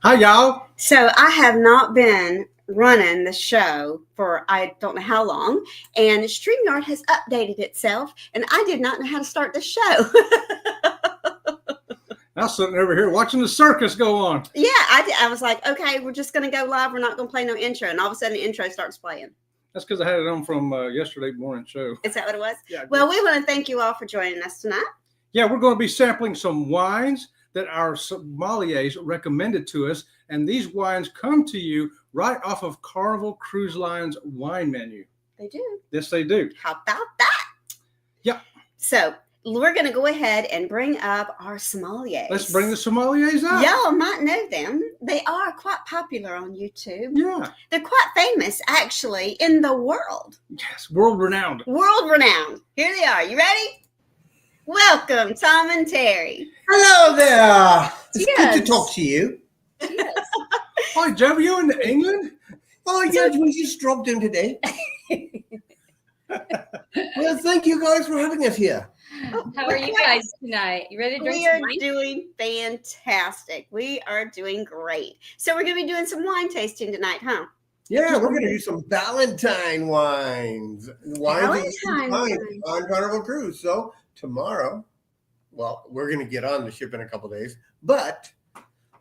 Hi, y'all. So I have not been running the show for I don't know how long, and StreamYard has updated itself, and I did not know how to start the show. I was sitting over here watching the circus go on. Yeah, I was like, okay, we're just going to go live. We're not going to play no intro. And all of a sudden, the intro starts playing. That's because I had it on from yesterday morning show. Is that what it was? Yeah. Well, we want to thank you all for joining us tonight. Yeah, we're going to be sampling some wines that our sommeliers recommended to us. And these wines come to you right off of Carnival Cruise Lines wine menu. They do. Yes, they do. How about that? Yep. So we're going to go ahead and bring up our sommeliers. Let's bring the sommeliers up. Y'all might know them. They are quite popular on YouTube. Yeah. They're quite famous, actually, in the world. Yes, world renowned. World renowned. Here they are. You ready? Welcome, Tom and Teri. Hello there. It's Yes. good to talk to you. Yes. Hi, Joe, you in England? Oh, yeah, we just dropped in today. Well, thank you guys for having us here. How are you guys tonight? You ready to drink We are some wine? doing fantastic. We are doing great. So we're going to be doing some wine tasting tonight, huh? Yeah, we're going to do some Valentine wines. Wines that you can Valentine find on Carnival Cruise. So tomorrow, well, we're going to get on the ship in a couple days. But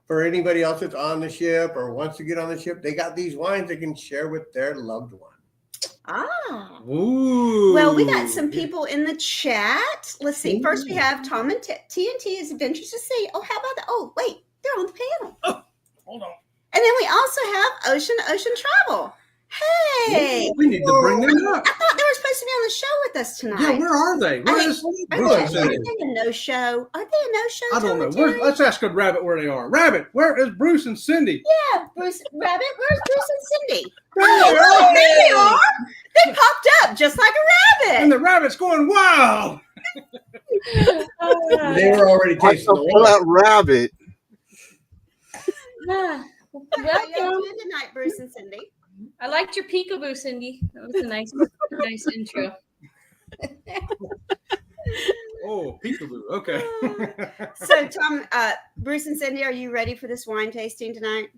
for anybody else that's on the ship or wants to get on the ship, they got these wines they can share with their loved one. Ah. Ooh. Well, we got some people in the chat. Let's see. First, we have Tom and TNT is Adventures to Sea. Oh, how about that? Oh, wait. They're on the panel. Oh, hold on. And then we also have Ocean to Ocean Travel. Hey. We need to bring them up. I thought they were supposed to be on the show with us tonight. Yeah, where are they? Where is Bruce? Are they a no-show? Are they a no-show? I don't know. Tom and Teri? Let's ask a Rabbit where they are. Rabbit, where is Bruce and Cindy? Yeah, Bruce, Rabbit, where's Bruce and Cindy? There Oh, they are. look, there they are. They popped up just like a And rabbit. the rabbit's going wild. They were already tasting the For wine. that rabbit. How y'all Welcome. doing tonight, Bruce and Cindy? I liked your peekaboo, Cindy. That was a nice intro. Oh, peekaboo. Okay. So, Tom, Bruce and Cindy, are you ready for this wine tasting tonight?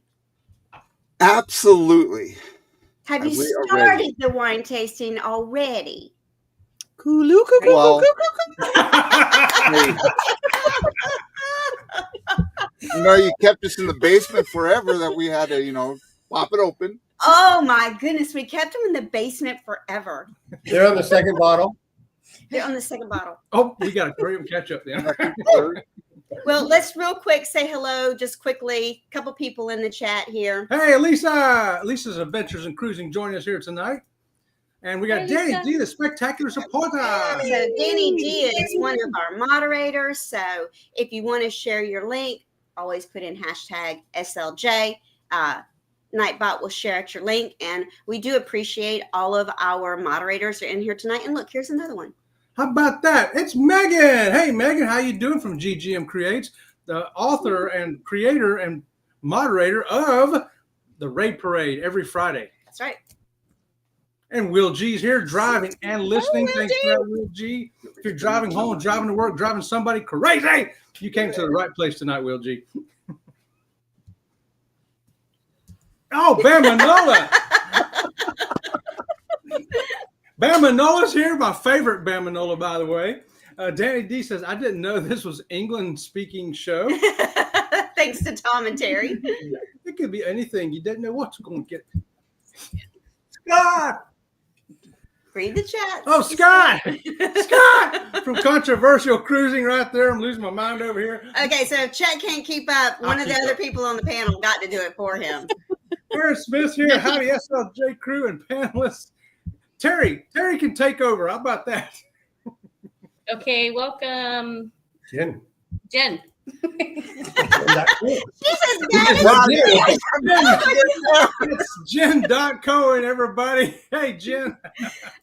Absolutely. Have you We are started ready. the wine tasting already? Well, hey. You kept us in the basement forever that we had to, pop it open. Oh my goodness, we kept them in the basement forever. They're on the second bottle. They're on the second bottle. Oh, we got to hurry up and catch up then. Well, let's real quick say hello, just quickly. A couple people in the chat here. Hey, Lisa. Lisa's Adventures in Cruising joining us here tonight. And we got Hey, Danny Lisa. D, the spectacular supporter. So Danny D is one of our moderators. So if you want to share your link, always put in hashtag SLJ. Nightbot will share out your link. And we do appreciate all of our moderators are in here tonight. And look, here's another one. How about that? It's Megan. Hey, Megan, how you doing from GGM Creates, the author and creator and moderator of the Raid Parade every Friday. That's right. And Will G's here driving and listening. Will Thanks for that, Will G. If you're driving home, driving to work, driving somebody crazy, you came to the right place tonight, Will G. Oh, Bam Manola. Bam Manola's here, my favorite Bam Manola, by the way. Danny D says, I didn't know this was England-speaking show. Thanks to Tom and Teri. It could be anything. You didn't know what's going to get. Scott! Read the chat. Oh, Scott! Scott! From Controversial Cruising right there. I'm losing my mind over here. Okay, so if Chet can't keep up, one I'll of the keep other up. people on the panel got to do it for him. Aaron Smith's here. Howdy, SLJ crew and panelists. Terry can take over. How about that? Okay, welcome, Jen. Jen. She says, "Daddy." It's Jen.Cohen, everybody. Hey, Jen.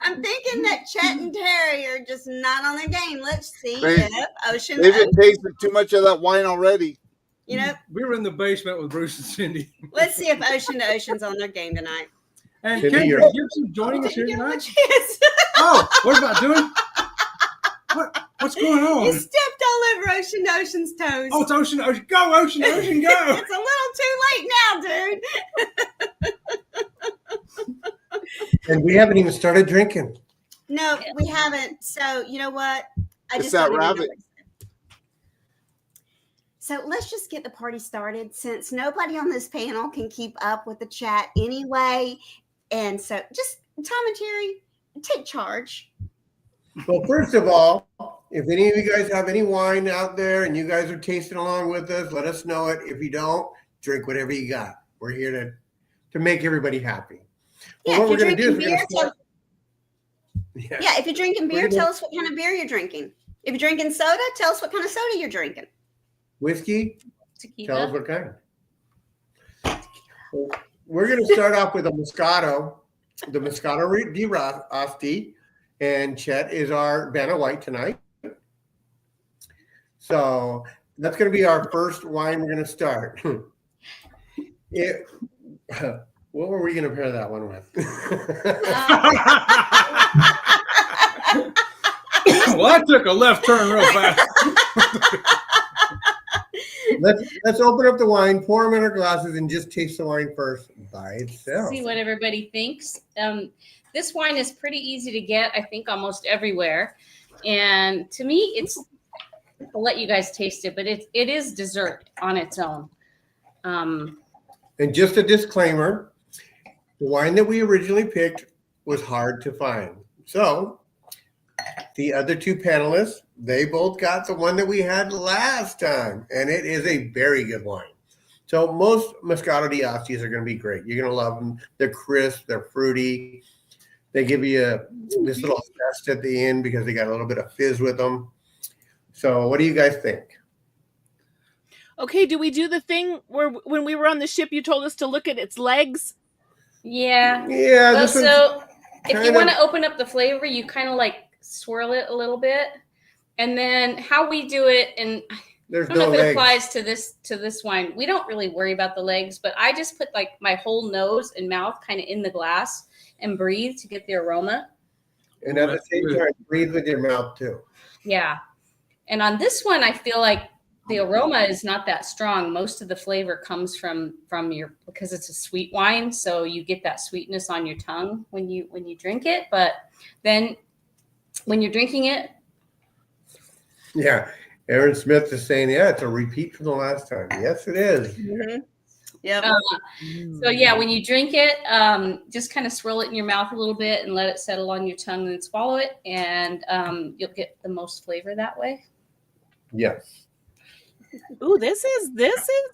I'm thinking that Chet and Terry are just not on their game. Let's see They- if Ocean, They've been tasting too much of that wine already. you know, We were in the basement with Bruce and Cindy. let's see if Ocean to Ocean's on their game tonight. And Cindy, Kendra you're- Gibson joining us here You know tonight. what she is? Oh, what about doing? What's going You on? stepped all over Ocean's toes. Oh, it's Ocean. Go, Ocean, go. It's a little too late now, dude. And we haven't even started drinking. No, we haven't. So you know what? It's that rabbit. So let's just get the party started since nobody on this panel can keep up with the chat anyway. And so just Tom and Teri, take charge. Well, first of all, if any of you guys have any wine out there and you guys are tasting along with us, let us know it. If you don't, drink whatever you got. We're here to make everybody happy. Yeah, Well, if you're drinking beer, if you're drinking beer, We're tell us what kind of beer you're drinking. If you're drinking soda, tell us what kind of soda you're drinking. Whiskey, Tequila. tell us what kind. So we're going to start off with a Moscato, the Moscato di Asti, and Chet is our Vanna White tonight. So that's going to be our first wine we're going to start. What were we going to pair that one with? Well, I took a left turn real fast. Let's open up the wine, pour them in our glasses, and just taste the wine first by itself. See what everybody thinks. This wine is pretty easy to get, I think, almost everywhere. And to me, I'll let you guys taste it, but it is dessert on its own. And just a disclaimer, the wine that we originally picked was hard to find. So the other two panelists, they both got the one that we had last time, and it is a very good wine. So most Moscato di Astis are going to be great. You're going to love them. They're crisp. They're fruity. They give you this little zest at the end because they got a little bit of fizz with them. So what do you guys think? Okay, do we do the thing where when we were on the ship, you told us to look at its legs? Yeah. Yeah. Well, so if you want of- to open up the flavor, you kind of like swirl it a little bit. And then how we do it, and There's I don't know no if it legs. applies to this wine. We don't really worry about the legs, but I just put like my whole nose and mouth kind of in the glass and breathe to get the aroma. And at the same time, breathe with your mouth too. Yeah. And on this one, I feel like the aroma is not that strong. Most of the flavor comes from because it's a sweet wine, so you get that sweetness on your tongue when you drink it. But then when you're drinking it, Yeah. Aaron Smith is saying, yeah, it's a repeat from the last time. Yes, it is. Mm-hmm. Yep. so yeah, when you drink it, just kind of swirl it in your mouth a little bit and let it settle on your tongue, and then swallow it, and you'll get the most flavor that way. Yes. Ooh, this is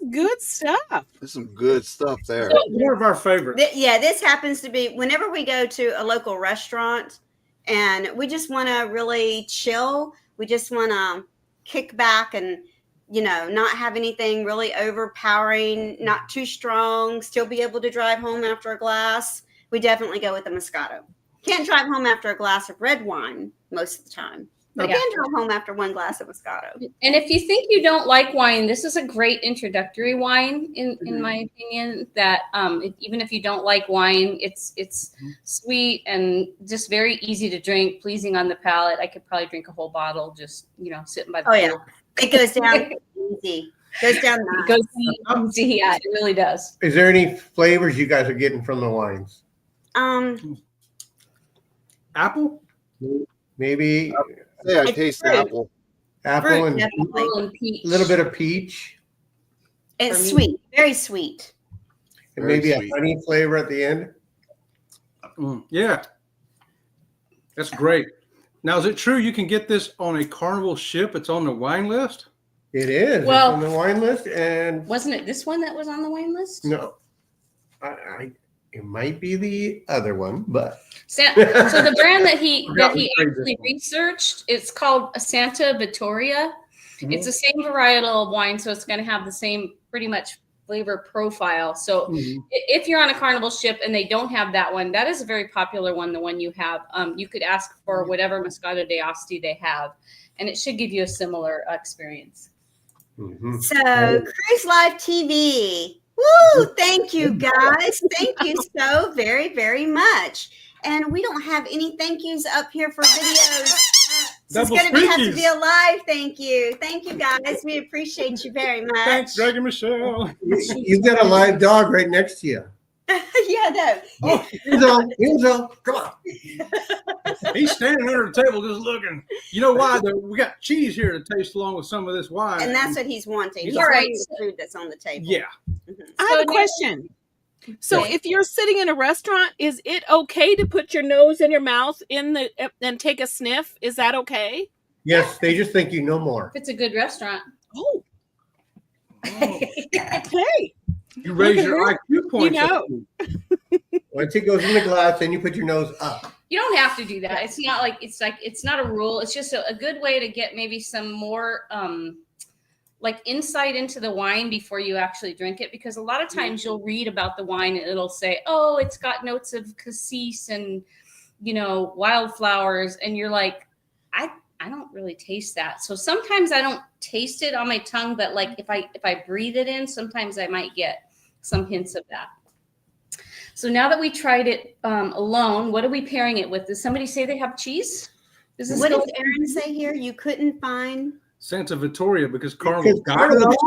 good stuff. There's some good stuff there. One of our favorites. Yeah, this happens to be whenever we go to a local restaurant and we just want to really chill. We just want to kick back and, not have anything really overpowering, not too strong, still be able to drive home after a glass. We definitely go with the Moscato. Can't drive home after a glass of red wine most of the time. But I can drive home after one glass of Moscato. And if you think you don't like wine, this is a great introductory wine, in my opinion. That even if you don't like wine, it's sweet and just very easy to drink, pleasing on the palate. I could probably drink a whole bottle just sitting by the pool. It goes down easy. Goes down nice. It goes easy. Yeah, it really does. Is there any flavors you guys are getting from the wines? Apple? Maybe Yeah, I It's taste fruit. apple. apple Fruit, and definitely. Apple and peach. a little bit of peach, It's For me. sweet, very sweet. and Very maybe sweet. a honey flavor at the end. Yeah. That's great. Now, is it true you can get this on a Carnival ship? It's on the wine list? It is. Well- it's on the wine list, and Wasn't it this one that was on the wine list? no, it might be the other one, but So the brand that he Forgot we tried this actually one. researched, it's called Santa Vittoria. It's the same varietal of wine, so it's going to have the same pretty much flavor profile. So if you're on a Carnival ship and they don't have that one, that is a very popular one, the one you have. You could ask for whatever Moscato d'Asti they have, and it should give you a similar experience. Mhm. So, Cruise Live TV. Woo! Thank you, guys. Thank you so very, very much. And we don't have any thank yous up here for videos. This is Double going to have to be squeakies. alive. Thank you. Thank you, guys. We appreciate you very much. Thanks, Greg and Michelle. You've got a live dog right next to you. Yeah, no. Oh, Enzo, come on. he's standing under the table just looking. You know why? We got cheese here to taste along with some of this wine. And that's what he's wanting. He's All right. wanting the food that's on the table. Yeah. I have a now- question. So Okay. if you're sitting in a restaurant, is it okay to put your nose in your mouth and take a sniff? Is that okay? Yes, they just think you know more. If it's a good restaurant. Oh, Oh, okay. you raise Look at your IQ points. know. Once it goes in the glass, then you put your nose up. You don't have to do that. It's not a rule. It's just a good way to get maybe some more like insight into the wine before you actually drink it, because a lot of times you'll read about the wine and it'll say, oh, it's got notes of cassis and wildflowers, and you're like, I don't really taste that. So sometimes I don't taste it on my tongue, but like if I breathe it in, sometimes I might get some hints of that. So now that we tried it alone, what are we pairing it with? Does somebody say they have cheese? What does Aaron say here? You couldn't find Santa Vittoria because Carnival Because got it all.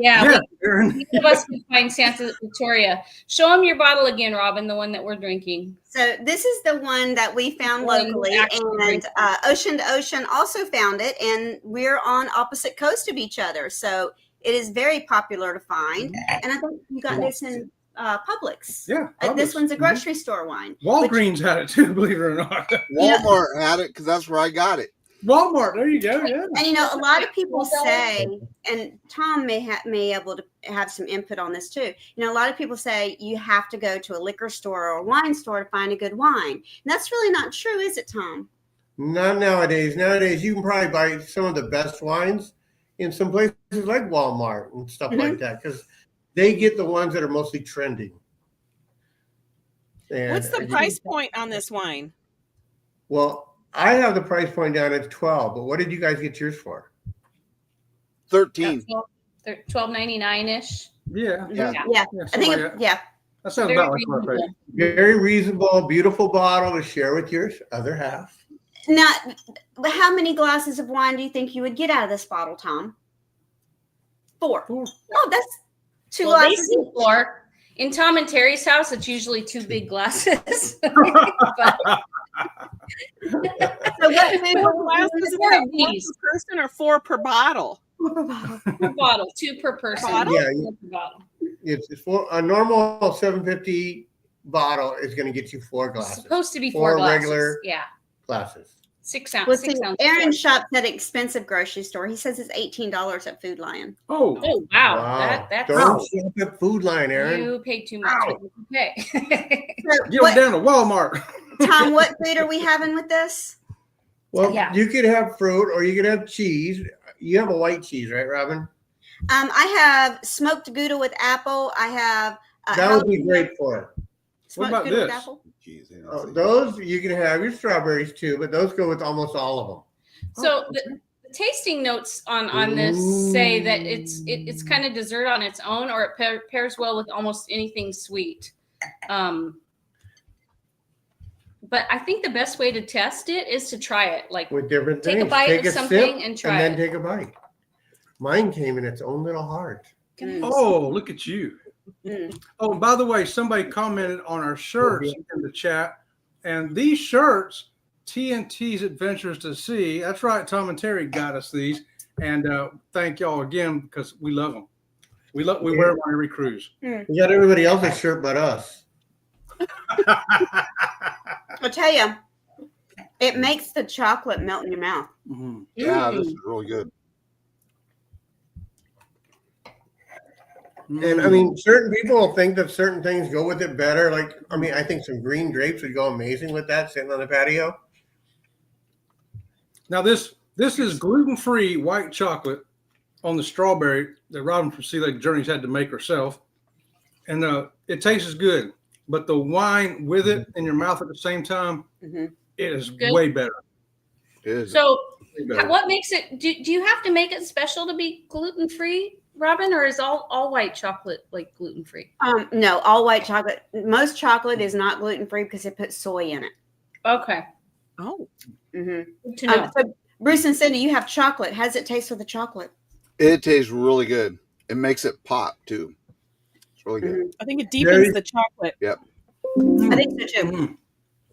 Yeah, Yeah, Aaron. each of us can find Santa Victoria. Show them your bottle again, Robin, the one that we're drinking. So this is the one that we found One locally, actually and Ocean to Ocean also found it, and we're on opposite coast of each other. So it is very popular to find, and I think you got this in Publix. Yeah. This Publix. one's a grocery store wine. Walgreens had it too, believe it or not. Walmart had it because that's where I got it. Walmart, there you go. Yeah. And a lot of people say, and Tom may able to have some input on this too. A lot of people say you have to go to a liquor store or a wine store to find a good wine. And that's really not true, is it, Tom? Not nowadays. Nowadays, you can probably buy some of the best wines in some places like Walmart and stuff like that, because they get the ones that are mostly trending. And What's the price point on this wine? Well, I have the price point down at 12, but what did you guys get yours for? 13. $12.99 ish. Yeah. Yeah. Yeah, Yeah, I something think like that. yeah. That sounds Very about like what I paid. reasonable. Very reasonable, beautiful bottle to share with your other half. Now, how many glasses of wine do you think you would get out of this bottle, Tom? 4. Four. Oh, that's 2 Well, they glasses. see 4. In Tom and Terry's house, it's usually 2 big glasses. So what food Four glasses is Four that of 4 these. per person or 4 per bottle? Per bottle, 2 per person. Bottle? Yeah, 4 per bottle. it's for a normal 750 bottle is going to get you 4 It's glasses. supposed to be 4 4 glasses. regular- Yeah, Glasses. 6 ounce. Well, 6 see, ounce. Aaron shops at an expensive grocery store. He says it's $18 at Food Lion. Oh, Oh wow, that's Don't shop at Food Line, Aaron. you paid too much. Ow. What did you pay? So get them down to Walmart. Tom, what food are we having with this? Well, Yeah. you could have fruit or you could have cheese. You have a white cheese, right, Robin? I have smoked Gouda with apple. I have That would be great for it. smoked about Gouda with this? apple. Jeez, they don't Oh, say those you can have your strawberries too, but those go with almost all of them. So the tasting notes on this say that it's kind of dessert on its own, or it pairs well with almost anything sweet. But I think the best way to test it is to try it. Like With different Take a things. bite take of a something sip and try then it. take a bite. Mine came in its own little heart. Oh, look at you. Mm. Oh, and by the way, somebody commented on our shirts in the chat. And these shirts, TNT's Adventures to Sea, that's right, Tom and Terry got us these. And thank y'all again because we love them. We wear them on every cruise. We got everybody else's shirt but us. I'll tell you, it makes the chocolate melt in your mouth. Mhm. Yeah, this is really good. And I mean, certain people will think that certain things go with it better. Like, I mean, I think some green grapes would go amazing with that sitting on the patio. Now this is gluten-free white chocolate on the strawberry that Robin from Sea Lake Journeys had to make herself, and it tastes good. But the wine with it in your mouth at the same time, Mhm. it is Good. way better. It is. so, Way better. what makes it? Do you have to make it special to be gluten free, Robin, or is all white chocolate like gluten free? No, all white chocolate. Most chocolate is not gluten free because it puts soy in it. Okay. Oh, Mm-hmm. Good to know. So Bruce and Cindy, you have chocolate. How does it taste with the chocolate? It tastes really good. It makes it pop too. It's really good. I think it deepens the chocolate. Yep. I think so too. Mhm.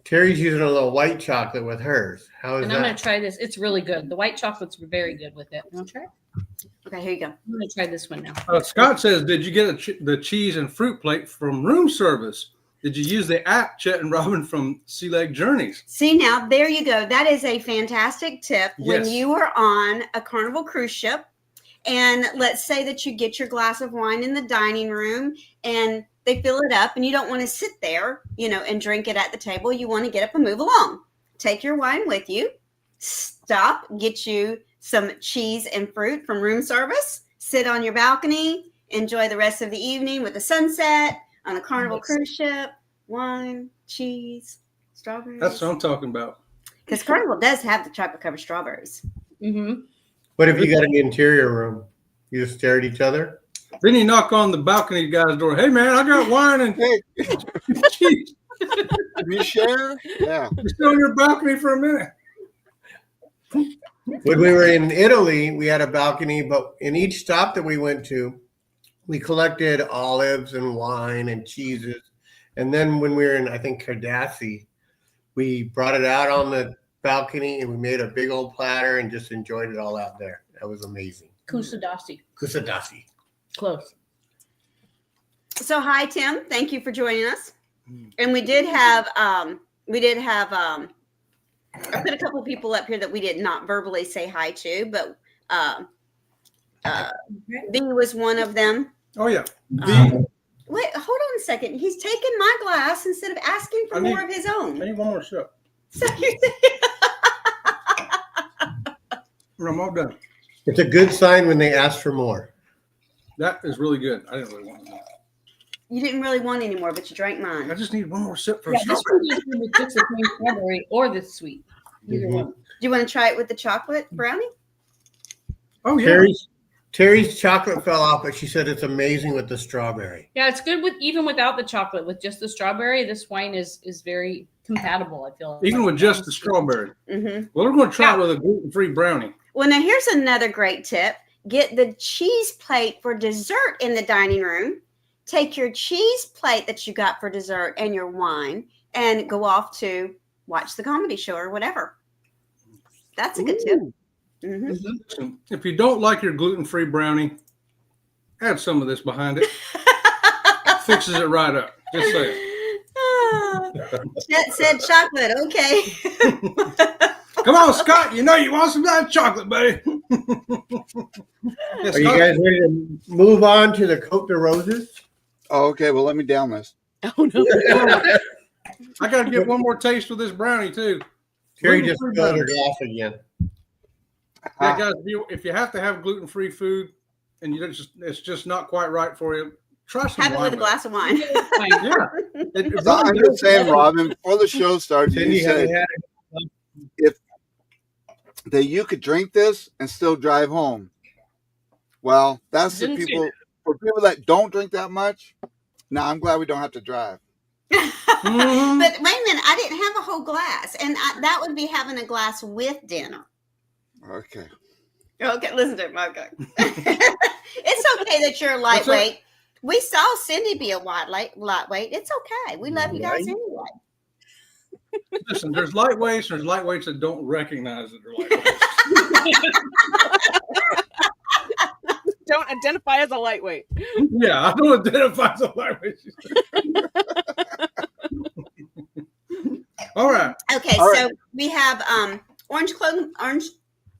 Terry's using a little white chocolate with hers. How is And that? I'm going to try this. It's really good. The white chocolate's very good with it. You want to try it? Okay, here you go. I'm going to try this one now. Scott says, did you get the cheese and fruit plate from room service? Did you use the app, Chet and Robin from Sea Lake Journeys? See, now there you go. That is a fantastic tip. When Yes. you are on a Carnival cruise ship, and let's say that you get your glass of wine in the dining room and they fill it up, and you don't want to sit there, and drink it at the table. You want to get up and move along. Take your wine with you. Stop, get you some cheese and fruit from room service. Sit on your balcony. Enjoy the rest of the evening with the sunset on a Carnival cruise ship. Wine, cheese, strawberries. That's what I'm talking about. Because Carnival does have the chocolate covered strawberries. Mm-hmm. What if you got an interior room? You just stare at each other? Then you knock on the balcony guy's door. Hey, man, I got wine and Hey, cheese. can you share? Yeah. You sit on your balcony for a minute. When we were in Italy, we had a balcony, but in each stop that we went to, we collected olives and wine and cheeses. And then when we were in, I think, Cardassi, we brought it out on the balcony and we made a big old platter and just enjoyed it all out there. That was amazing. Kusadasi. Kusadasi. Close. So hi Tim, thank you for joining us. And we did have I put a couple people up here that we did not verbally say hi to, but B was one of them. Oh, yeah. Wait, hold on a second. He's taken my glass instead of asking for more of his I own. need one more sip. So I'm all done. It's a good sign when they ask for more. That is really good. I didn't really want that. you didn't really want any more, but you drank I mine. just need one more sip for Yeah, a this strawberry. one is good with just the plain strawberry or the sweet. Either one. Do you want to try it with the chocolate brownie? Oh, yeah. Terry's chocolate fell off, but she said it's amazing with the strawberry. Yeah, it's good with even without the chocolate. With just the strawberry, this wine is very compatible. I feel Even with just the strawberry. Mm-hmm. Well, we're going to try it with a gluten-free brownie. Well, now here's another great tip. Get the cheese plate for dessert in the dining room. Take your cheese plate that you got for dessert and your wine and go off to watch the comedy show or whatever. That's a good tip. Mm-hmm. If you don't like your gluten-free brownie, add some of this behind it. Fixes it right up. Just saying. Chet said chocolate. Okay. Come on, Scott. You know you want some of that chocolate, buddy. Are you guys ready to move on to the Côte de Roses? Oh, okay. Well, let me down this. Oh no. I got to get one more taste of this brownie, too. Terry just Gluten-free filled her brownie. glass again. Yeah, guys, if you have to have gluten-free food and it's just not quite right for you, try some Have it wine. with a glass of wine. Yeah. It So I'm really just does. saying, Robin, before the show started, Cindy you said had that you could drink this and still drive home. Well, that's the Didn't say people, for people that don't drink that much. Now, I'm glad we don't have to drive. Mhm. But wait a minute, I didn't have a whole glass, and that would be having a glass with dinner. Okay. Okay, listen to him. Okay. It's okay that you're a What's lightweight. We saw Cindy be a lightweight. It's okay. We love you guys Right. anyway. Listen, there's lightweights. There's lightweights that don't recognize that they're lightweights. Don't identify as a lightweight. Yeah, I don't identify as a lightweight. All right, Okay, All so we have orange.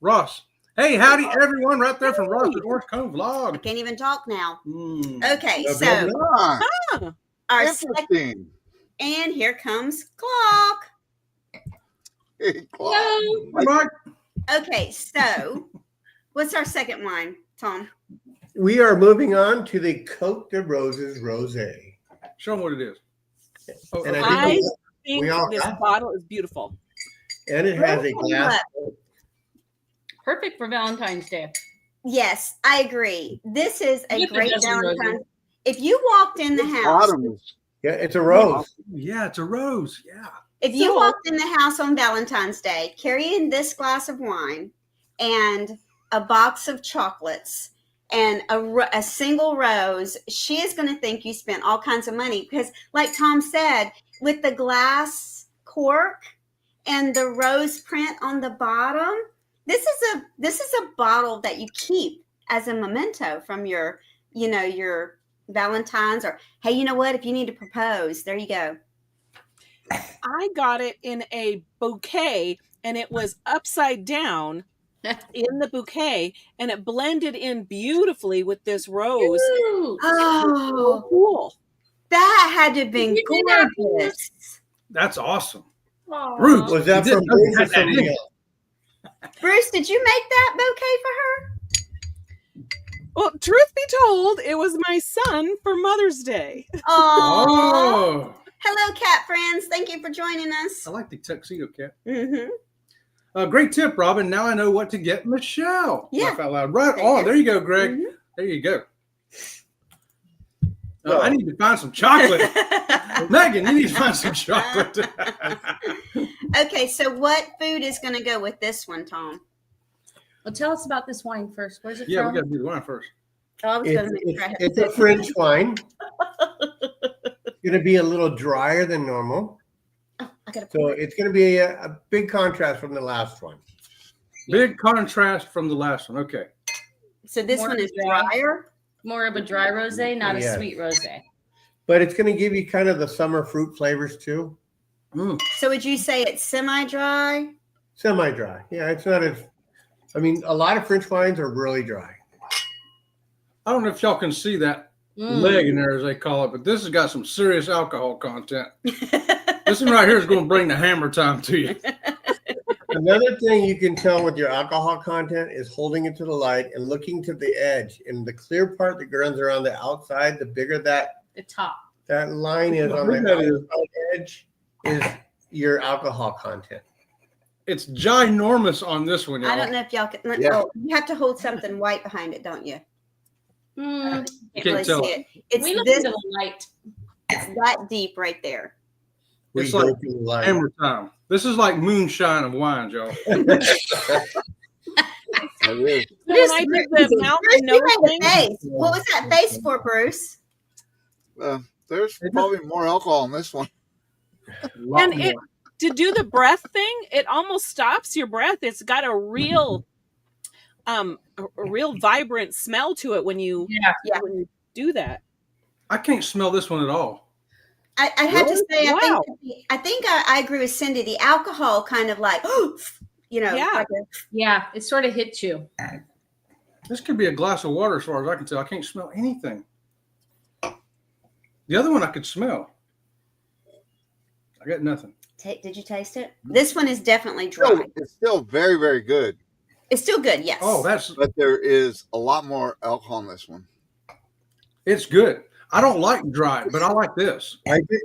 Ross. Hey, howdy, everyone, right there from Ross's Orange Cone I Vlog. can't even talk now. Mm. Okay, Blah, so blah, Ah, our second, interesting. and here comes clock. Hey, Clark. No. Hey, Mike. Okay, so what's our second wine, Tom? We are moving on to the Côte de Roses Rosé. Show them what it is. Oh, And okay. I I think think we all this got- bottle is beautiful. And it has a glass. Perfect for Valentine's Day. Yes, I agree. This is a With a great dozen roses. Valentine. If you walked in the house, Bottom is Yeah, it's a rose. Yeah, it's a rose. Yeah. If you So- walked in the house on Valentine's Day carrying this glass of wine and a box of chocolates and a single rose, she is going to think you spent all kinds of money because, like Tom said, with the glass cork and the rose print on the bottom, this is a bottle that you keep as a memento from your Valentine's, or hey, you know what? If you need to propose, there you go. I got it in a bouquet, and it was upside down in the bouquet, and it blended in beautifully with this rose. Ooh. So Oh, cool. that had to have been You did that, gorgeous. That's awesome. Aw. Bruce, Was that you from didn't Bruce or have that in somebody it. else? Bruce, did you make that bouquet for her? Well, truth be told, it was my son for Mother's Day. Oh, Oh, hello, cat friends. Thank you for joining us. I like the tuxedo cat. Mm-hmm. Great tip, Robin. Now I know what to get Michelle. Yeah. Laugh out loud. Right There you on. go. There you go, Greg. Mhm. There you go. So- I need to find some chocolate. Megan, you need to find some chocolate. Okay, so what food is going to go with this one, Tom? Well, tell us about this wine first. Where's it Yeah, from? we got to do the wine first. Oh, I was going to make sure I had It's a French wine. It's going to be a little drier than normal. Oh, I got to So it's going to be a big contrast from the last one. Big contrast from the last one. Okay. So this More one is dry. drier. More of a dry rosé, not Yeah. a sweet rosé. But it's going to give you kind of the summer fruit flavors too. Mm. So would you say it's semi-dry? Semi-dry. Yeah, it's not as, I mean, a lot of French wines are really dry. I don't know if y'all can see that leg in there, as they call it, but this has got some serious alcohol content. This one right here is going to bring the hammer time to you. Another thing you can tell with your alcohol content is holding it to the light and looking to the edge. And the clear part that runs around the outside, the bigger that The top. line is on the outside edge is your alcohol content. It's ginormous on this one, y'all. I don't know if y'all can. Yeah. Oh, you have to hold something white behind it, don't you? Mm, Can't Can't really tell. see it. It's we look this. into the light. It's that deep right there. We It's go like through the light. Hammer time. This is like moonshine of wines, y'all. That is. So when I did the mouth Bruce, and you nose made thing, a face. What was that face for, Bruce? There's probably more alcohol in this one. A lot And it- more. to do the breath thing, it almost stops your breath. It's got a real vibrant smell to it when you Yeah. when you do that. I can't smell this one at all. I have to say, Wow. I think I agree with Cindy. The alcohol kind of like, Yeah. like Yeah, it sort of hits you. This could be a glass of water as far as I can tell. I can't smell anything. The other one I could smell. I got nothing. did you taste it? This one is definitely Still, dry. it's still very, very good, It's still good, yes. Oh, that's but there is a lot more alcohol in this one. it's good. I don't like dry, but I like this. I think,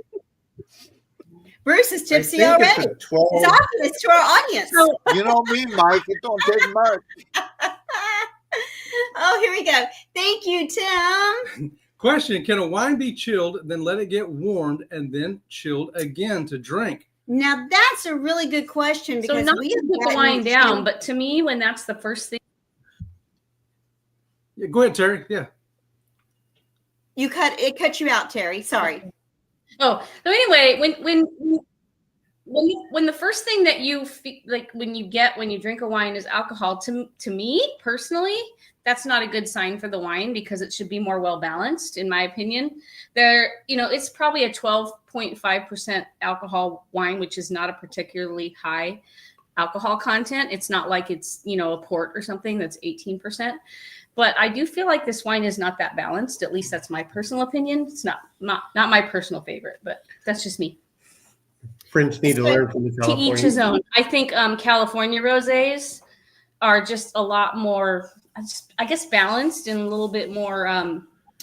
Bruce is I tipsy think already. it's a 12. It's obvious to our audience. You know me, Mike. It don't take much. Oh, here we go. Thank you, Tim. Question: can a wine be chilled, then let it get warmed, and then chilled again to drink? Now that's a really good question So because not we to have put the gotten wine into- down, but to me, when that's the first thing, Yeah, go ahead, Terry. Yeah. It cut you out, Terry. Sorry. oh, so anyway, when the first thing that you feel, like when you drink a wine is alcohol, to me personally, that's not a good sign for the wine because it should be more well balanced, in my opinion. It's probably a 12.5% alcohol wine, which is not a particularly high alcohol content. It's not like it's a port or something that's 18%. But I do feel like this wine is not that balanced. At least that's my personal opinion. It's not my personal favorite, but that's just me. French need to learn from the To California. each his own. I think California rosés are just a lot more, I guess, balanced and a little bit more,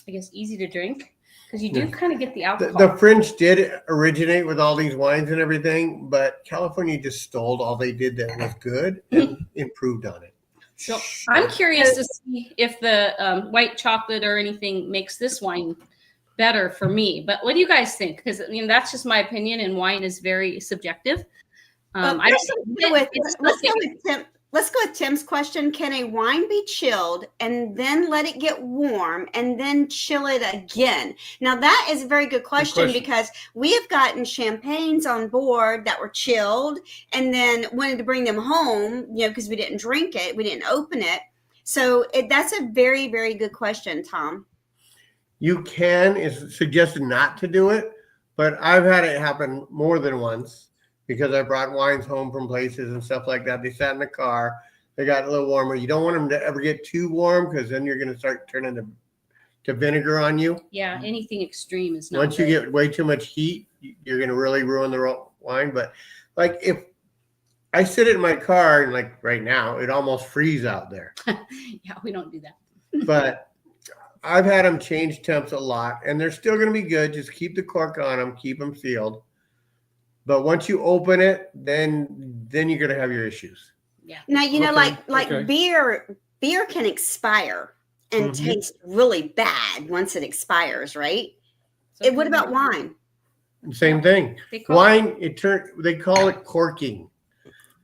easy to drink because you do kind of get the alcohol. The French did originate with all these wines and everything, but California just stole all they did that was good and improved on it. So I'm curious to see if the white chocolate or anything makes this wine better for me. But what do you guys think? Because I mean, that's just my opinion, and wine is very subjective. Let's go with Tim's question. Can a wine be chilled and then let it get warm and then chill it again? Now that is a very good question, because we have gotten champagnes on board that were chilled and then wanted to bring them home, because we didn't drink it, we didn't open it. So that's a very, very good question, Tom. You can. It's suggested not to do it, but I've had it happen more than once. Because I brought wines home from places and stuff like that. They sat in the car. They got a little warmer. You don't want them to ever get too warm, because then you're going to start turning to vinegar on you. Yeah, anything extreme is not Once good. you get way too much heat, you're going to really ruin the wine. But like if I sit in my car and like right now, it almost freezes out there. Yeah, we don't do that. But I've had them change temps a lot, and they're still going to be good. Just keep the cork on them, keep them sealed. But once you open it, then you're going to have your issues. Yeah. Now, like beer can expire and taste really bad once it expires, right? So What about wine? Same thing. They call Wine, they call it corking.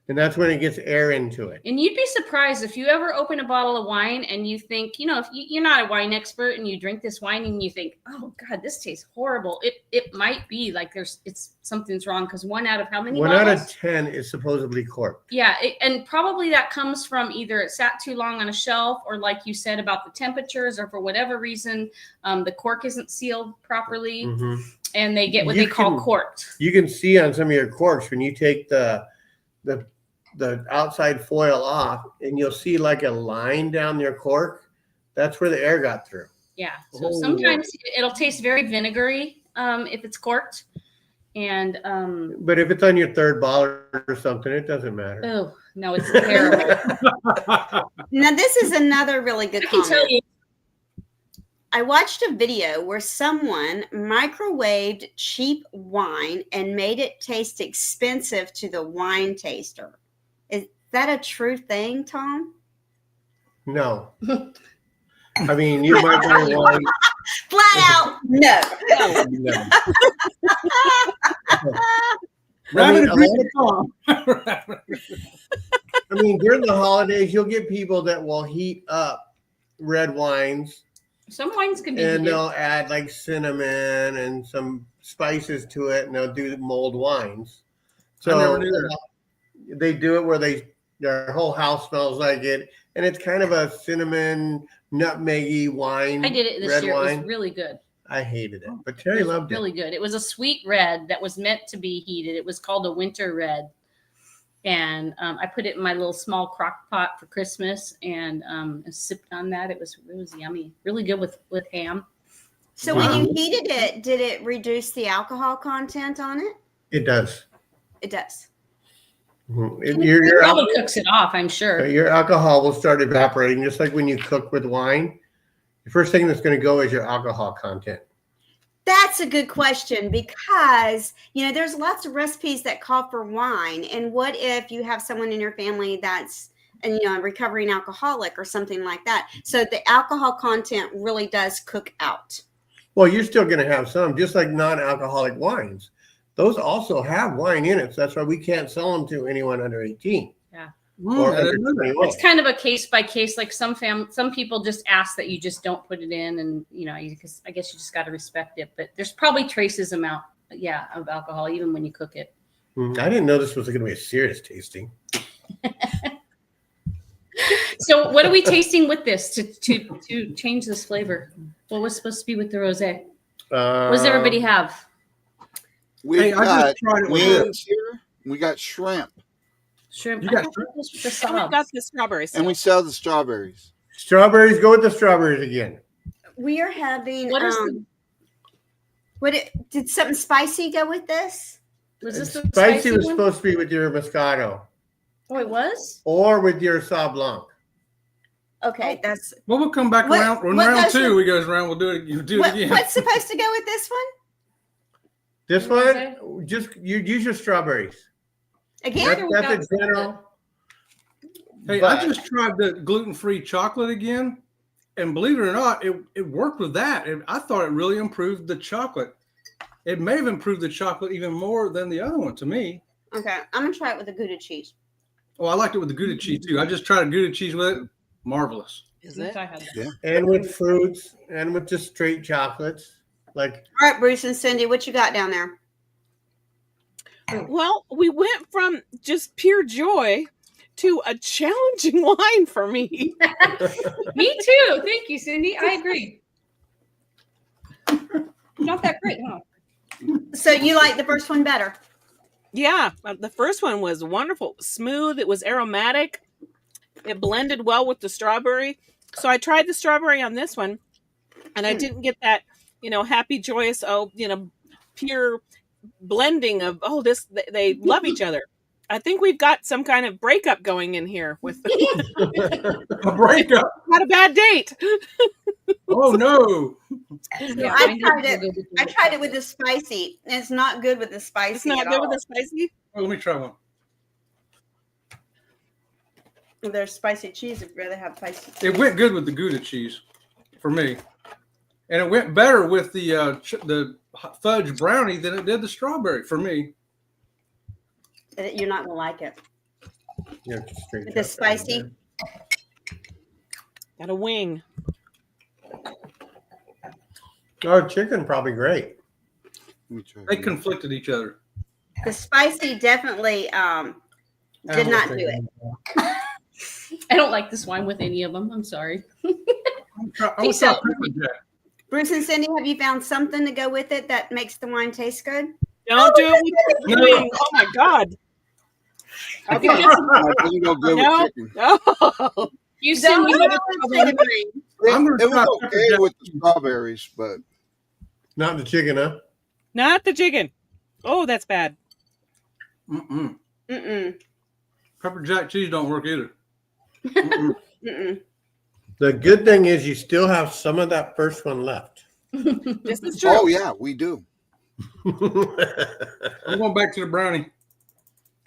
And that's when it gets air into it. And you'd be surprised if you ever open a bottle of wine and you think, if you're not a wine expert and you drink this wine and you think, oh God, this tastes horrible. It might be like something's wrong, because 1 out of how many bottles? 1 out of 10 is supposedly corked. Yeah, and probably that comes from either it sat too long on a shelf, or like you said about the temperatures, or for whatever reason, the cork isn't sealed properly, and they get what they call corked. You can see on some of your corks when you take the outside foil off, and you'll see like a line down your cork. That's where the air got through. Yeah. So sometimes it'll taste very vinegary if it's corked. And but if it's on your third bottle or something, it doesn't matter. Oh no, it's terrible. Now this is another really good I can tell comment. you. I watched a video where someone microwaved cheap wine and made it taste expensive to the wine taster. Is that a true thing, Tom? No. I mean, you might buy wine. Flat out, no. No. I mean, during the holidays, you'll get people that will heat up red wines. Some wines can be and heated. they'll add like cinnamon and some spices to it, and they'll do mulled wines. So I never knew that. They do it where their whole house smells like it, and it's kind of a cinnamon nutmeggy wine. I did it this year. It was really good. I hated it, but Terry loved it. Really good. It was a sweet red that was meant to be heated. It was called a winter red. And I put it in my little small crock pot for Christmas, and sipped on that. It was yummy, really good with ham. So when you heated it, did it reduce the alcohol content on it? It does. It does. Your probably cooks it off, I'm sure. Your alcohol will start evaporating, just like when you cook with wine. The first thing that's going to go is your alcohol content. That's a good question, because, there's lots of recipes that call for wine. And what if you have someone in your family that's, a recovering alcoholic or something like that? So the alcohol content really does cook out. Well, you're still going to have some, just like non-alcoholic wines. Those also have wine in it. So that's why we can't sell them to anyone under 18. Yeah. Or under 21. It's kind of a case by case. Like some people just ask that you just don't put it in, and because I guess you just got to respect it. But there's probably traces of alcohol even when you cook it. I didn't know this was going to be a serious tasting. So what are we tasting with this to change this flavor? What was supposed to be with the rosé? What does everybody have? We I just tried it with wings here. We got shrimp. Shrimp. You got shrimp? And we've got the strawberry sauce. And we sell the strawberries. Strawberries, go with the strawberries again. We are having, What is did something spicy go with this? Was this the Spicy was one? supposed to be with your Moscato Oh, it was? or with your Sauv Blanc. Okay, that's Well, we'll come back around. When what round goes two, with- we goes around. We'll do it. You do it again. what's supposed to go with this one? This What one, just you use your strawberries. Again? That's a general. Hey, but I just tried the gluten-free chocolate again. And believe it or not, it worked with that. I thought it really improved the chocolate. It may have improved the chocolate even more than the other one to me. Okay, I'm gonna try it with the Gouda cheese. Oh, I liked it with the Gouda cheese too. I just tried a Gouda cheese with it. Marvelous. Is it? And with fruits and with just straight chocolates. Like, All right, Bruce and Cindy, what you got down there? Well, we went from just pure joy to a challenging wine for me. Me too. Thank you, Cindy. I agree. Not that great, huh? So you like the first one better? Yeah, the first one was wonderful. Smooth. It was aromatic. It blended well with the strawberry. So I tried the strawberry on this one, and I didn't get that, happy, joyous, pure blending of, they love each other. I think we've got some kind of breakup going in here with A breakup. had a bad date. Oh no. Yeah, I tried it with the spicy. And it's not good with the spicy. It's not at good all. with the spicy. Oh, let me try one. If there's spicy cheese, I'd rather have spicy. It went good with the Gouda cheese for me, and it went better with the fudge brownie than it did the strawberry for me. You're not gonna like it. you know, just straight With the chocolate. spicy. Got a wing. Oh, chicken probably great. Let me try They that. conflicted each other. The spicy definitely did not do it. I don't like this wine with any of them. I'm sorry. I'm gonna try So- Pepper Jack. Bruce and Cindy, have you found something to go with it that makes the wine taste good? Don't do it with the wing. Oh my God. I think it'll go No. with chicken. Oh. You Don't send me do the it with the wine. I'm gonna It try was Pepper okay Jack. with the strawberries, but Not the chicken, huh? Not the chicken. Oh, that's bad. Mm-mm. Mm-mm. Pepper Jack cheese don't work either. Mm-mm. Mm-mm. The good thing is you still have some of that first one left. This is true. oh yeah, we do. I'm going back to the brownie.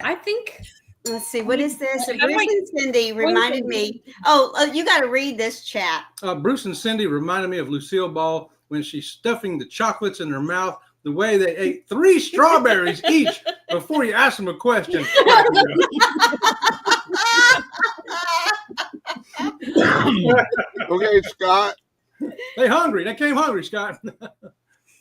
I think Let's see, what is this? I Bruce might- and Cindy reminded me. Oh, you got to read this chat. Bruce and Cindy reminded me of Lucille Ball when she's stuffing the chocolates in her mouth, the way they ate 3 strawberries each before you ask them a question. Okay, Scott. They hungry. They came hungry, Scott.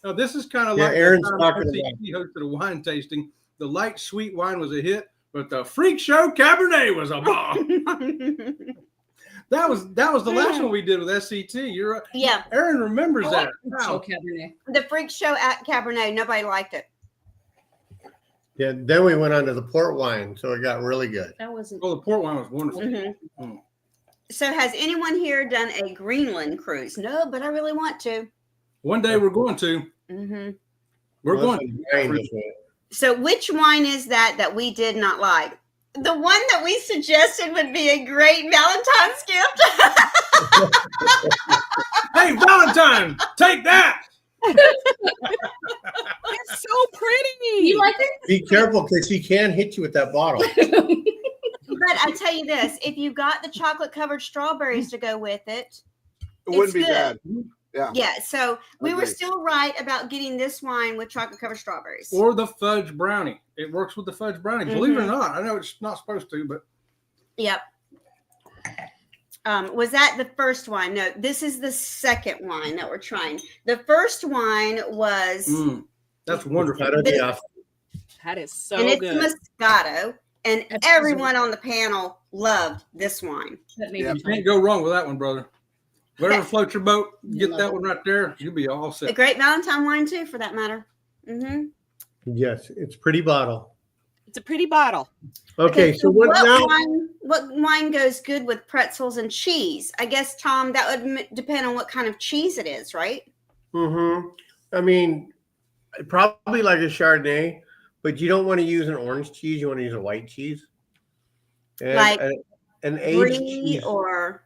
Now, this is kind of Yeah, like Aaron's the time talking SEC hosted a wine tasting. The light sweet wine was a hit, but the Freak Show Cabernet was a bomb. That was the last one we did with SCT. You're right. Yeah, Aaron remembers I that. like Wow. Cabernet. the freak show at Cabernet. Nobody liked it. Yeah, then we went on to the port wine, so it got really good. That wasn't. Oh, the port wine was wonderful. Mhm. So, has anyone here done a Greenland cruise? No, but I really want to. One day we're going to. Hmm We're Well, going. that's wine just went. So, which wine is that we did not like? The one that we suggested would be a great Valentine's gift. Hey, Valentine, take that. It's so pretty. You like it? Be careful because he can hit you with that bottle. But I tell you this, if you got the chocolate covered strawberries to go with it, It wouldn't It's be good. bad. Yeah. yeah. So we were Agreed. still right about getting this wine with chocolate covered strawberries. Or the fudge brownie. It works with the fudge brownie. Believe it or not. I know it's not supposed to, but Yep. Was that the first wine? No, this is the second wine that we're trying. The first wine was, that's wonderful. Out of the off. That is so and it's good. Moscato, and That's everyone on the panel loved this wine. That made Yeah. me You can't go wrong with that one, brother. Whatever floats your boat, get that one right there. You'll be all A set. great Valentine wine too, for that matter. Mm-hmm. Yes, it's pretty bottle. It's a pretty bottle. Okay, so what now? What wine goes good with pretzels and cheese? I guess, Tom, that would depend on what kind of cheese it is, right? Mm-hmm. I mean, probably like a Chardonnay, but you don't want to use an orange cheese. You want to use a white cheese. And Like an aged Brie cheese. or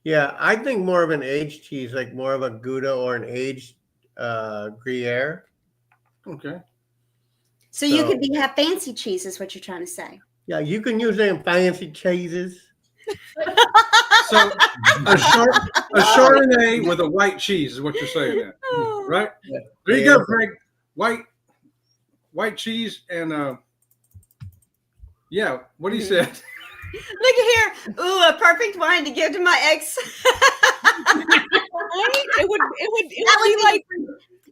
Yeah, I think more of an aged cheese, like more of a Gouda or an aged Gruyere. Okay. so you So- could have fancy cheese, is what you're trying to say. Yeah, you can use them fancy cheeses. So a Chardonnay with a white cheese is what you're saying, then, right? There you go, Greg. White cheese and yeah. What he said. Look at here. Ooh, a perfect wine to give to my ex. It would be like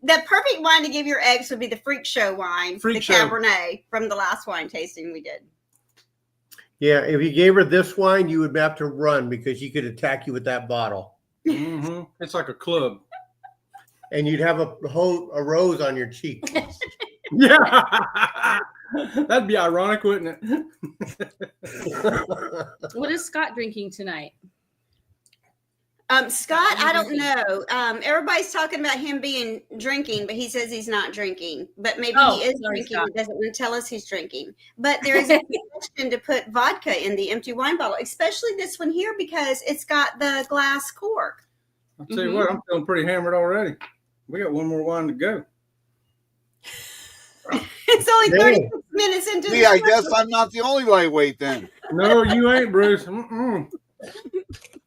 the perfect wine to give your ex would be the Freak Show wine, the Show. Cabernet from the last wine tasting we did. Yeah, if you gave her this wine, you would have to run because she could attack you with that bottle. Mm-hmm. It's like a club. And you'd have a rose on your cheek. Yeah. That'd be ironic, wouldn't it? What is Scott drinking tonight? Scott, I don't know. Everybody's talking about him being drinking, but he says he's not drinking. But maybe he is sorry, drinking. Scott. He doesn't want to tell us he's drinking. But there is a suggestion to put vodka in the empty wine bottle, especially this one here because it's got the glass cork. I'll tell you what, I'm feeling pretty hammered already. We got one more wine to go. It's only 36 minutes into See, I guess I'm not the only lightweight then. No, you ain't, Bruce. Mm-mm.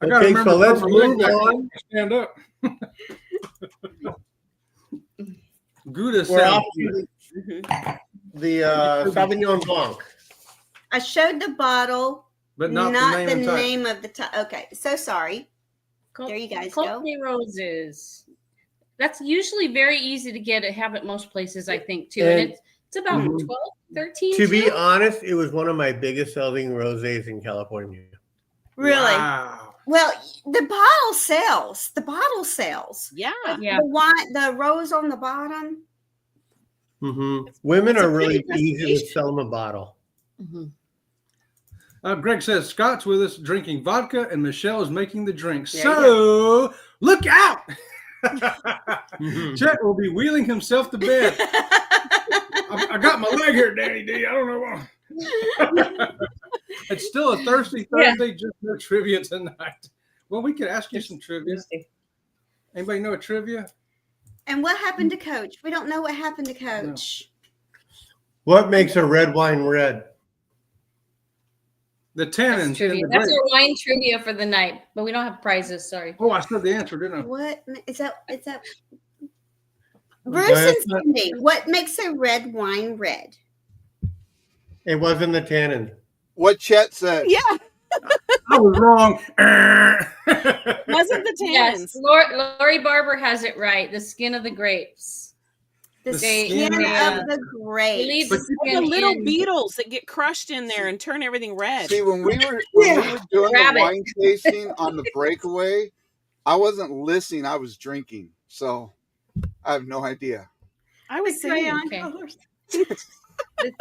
I gotta Okay, remember so let's to put my leg move back on. and stand up. Gouda We're off sound. to the Sauvignon Blanc. I showed the bottle, But not the name and type. of the type. Okay, so sorry. There you guys go. Cote Roses. That's usually very easy to get. Have at most places, I think, too. And it's about 12, 13. To be honest, it was one of my biggest selling rosés in California. Really? Wow. Well, the bottle sells. The bottle sells. yeah. Yeah. The wine, the rose on the bottom. Mm-hmm. Women it's a are really pretty easy to presentation. sell them a bottle. Greg says Scott's with us drinking vodka and Michelle is making the drinks. There you So look out. Mhm. Chet will be wheeling himself to bed. I got my leg here, Danny D. I don't know why. It's still a thirsty Thursday, just no trivia tonight. Well, we could ask you some trivia. Anybody know a trivia? And what happened to Coach? We don't know what happened to Coach. What makes a red wine red? The That's tannins. in trivia. the That's grape. our wine trivia for the night, but we don't have prizes. Sorry. Oh, I said the answer, didn't I? What is that? Is that Bruce and Cindy? What makes a red wine red? It wasn't the tannin. What Chet said. Yeah. I was wrong. Wasn't the Yes, tannins? Lori Barber has it right. The skin of the grapes. The The skin skin of the Leave grapes. the But skin The little in. beetles that get crushed in there and turn everything red. See, when we were doing Grab the it. wine tasting on the breakaway, I wasn't listening. I was drinking. So I have no idea. I was saying. Crayon Okay. colors.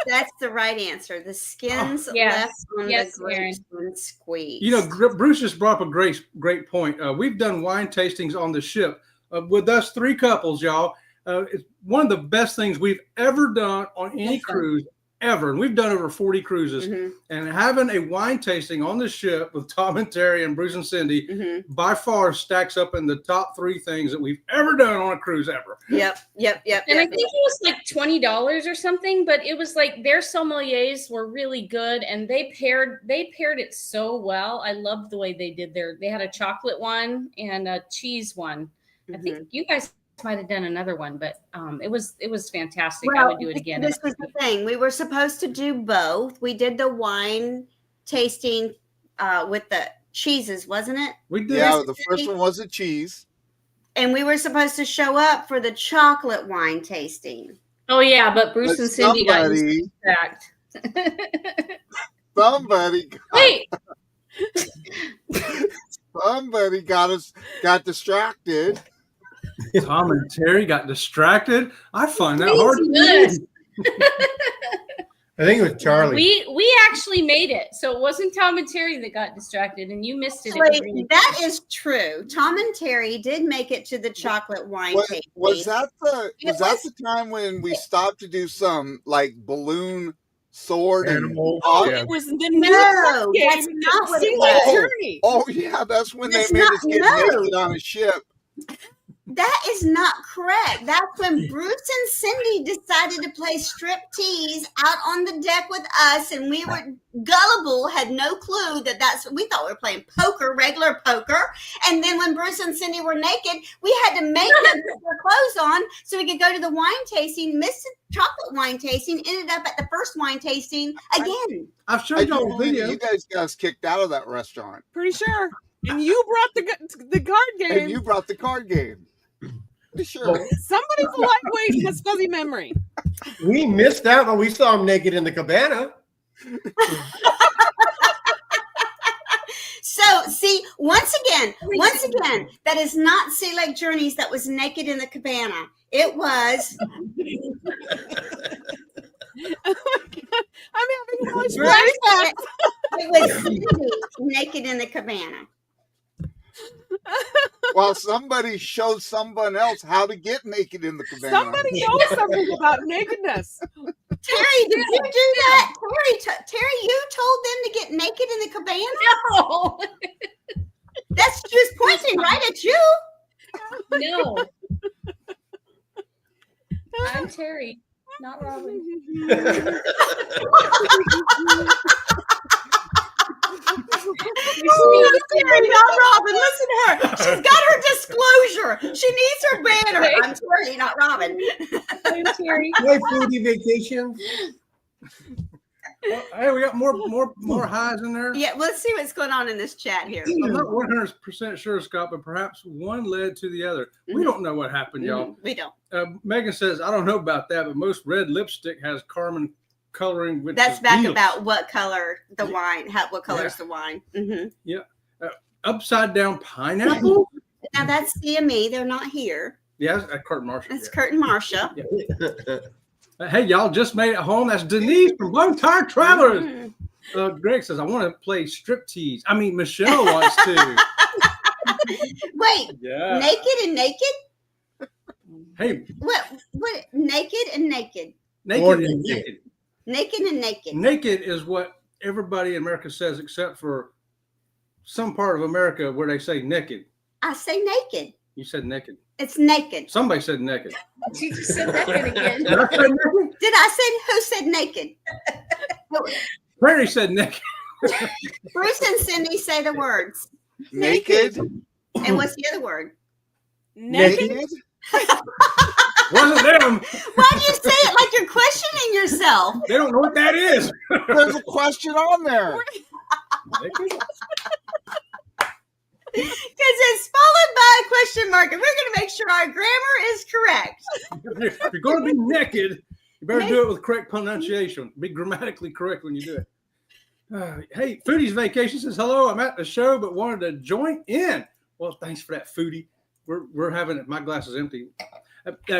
That's the right answer. The skins Yes. left on Yes, the grapes when squeezed. You know, Bruce just brought up a great point. We've done wine tastings on the ship with us three couples, y'all. It's one of the best things we've ever done on any Yes, sir. cruise ever. And we've done over 40 cruises. Mhm, And having a wine tasting on the ship with Tom and Terry and Bruce and Cindy mhm. by far stacks up in the top three things that we've ever done on a cruise ever. Yep. And I think it was like $20 or something, but it was like their sommeliers were really good, and they paired it so well. I loved the way they did they had a chocolate one and a cheese one. I think you guys might have done another one, but it was fantastic. I would do it again. This was the thing. We were supposed to do both. We did the wine tasting with the cheeses, wasn't it? We did. Yeah, the first one was a cheese. And we were supposed to show up for the chocolate wine tasting. Oh yeah, but Bruce But and Cindy got somebody, distracted. somebody got distracted. Tom and Terry got distracted. I find that Please hard to yes. believe. I think it was Charlie. We actually made it, so it wasn't Tom and Terry that got distracted, and you missed it. Actually, that is true. Tom and Terry did make it to the chocolate wine tasting. Was that the time when we stopped to do some like balloon sword Animal. and Yeah. It was the No, game, that's not what it Single was. Journey. oh yeah, that's when That's they made not- us get no. naked on a ship. That is not correct. That's when Bruce and Cindy decided to play striptease out on the deck with us, and we were gullible, had no clue that's we thought we were playing poker, regular poker. And then when Bruce and Cindy were naked, we had to make them put their clothes on so we could go to the wine tasting, missed the chocolate wine tasting, ended up at the first wine tasting again. I've I showed y'all can't a believe video. you guys got us kicked out of that restaurant. Pretty sure. And you brought the card game. And you brought the card game. Sure. Somebody's a lightweight has fuzzy memory. We missed out, but we saw him naked in the cabana. So, see, once again, that is not Sea Lake Journeys that was naked in the cabana. It was Oh my God. I'm having Bruce. flashbacks. It was Cindy naked in the cabana. While somebody showed someone else how to get naked in the cabana. Somebody knows something about nakedness. Terry, did you do that? Terry, you told them to get naked in the cabana? No. That's she was pointing right at you. No. I'm Terry, not Robin. Terry, not Robin. Listen to her. She's got her disclosure. She needs her banner. I'm Terry, not Robin. I'm Terry. My foodie vacation. Well, hey, we got more highs in there. Yeah, let's see what's going on in this chat here. I'm not 100% sure, Scott, but perhaps one led to the other. We don't know what happened, y'all. We don't. Megan says, I don't know about that, but most red lipstick has carmine coloring. Which That's is back deals. about what color the wine, what color is the wine. Mm-hmm. Upside down pineapple. Now that's CME. They're not here. Yeah, that's Kurt Marshall. That's Kurt and Marcia. Hey, y'all just made it home. That's Denise from Lone Tire Travelers. Mhm. Greg says, I want to play striptease. I mean, Michelle wants to. Wait, Yeah. naked and naked? Hey, What? Naked and naked? More naked than and naked. Naked and naked. Naked is what everybody in America says, except for some part of America where they say naked. I say naked. You said naked. It's naked. Somebody said naked. You just said that again. Did I say naked? Did I say who said naked? Prairie said naked. Bruce and Cindy say the words. Naked. And what's the other word? Naked. Naked. Wasn't them. Why do you say it like you're questioning yourself? They don't know what that is. There's a question on there. Naked? Because it's followed by a question mark, and we're going to make sure our grammar is correct. If you're going to be naked, you better do it with correct pronunciation. Be grammatically correct when you do it. Hey, Foodie's Vacation says, hello, I'm at the show, but wanted to join in. Well, thanks for that, Foodie. We're having it. My glass is empty.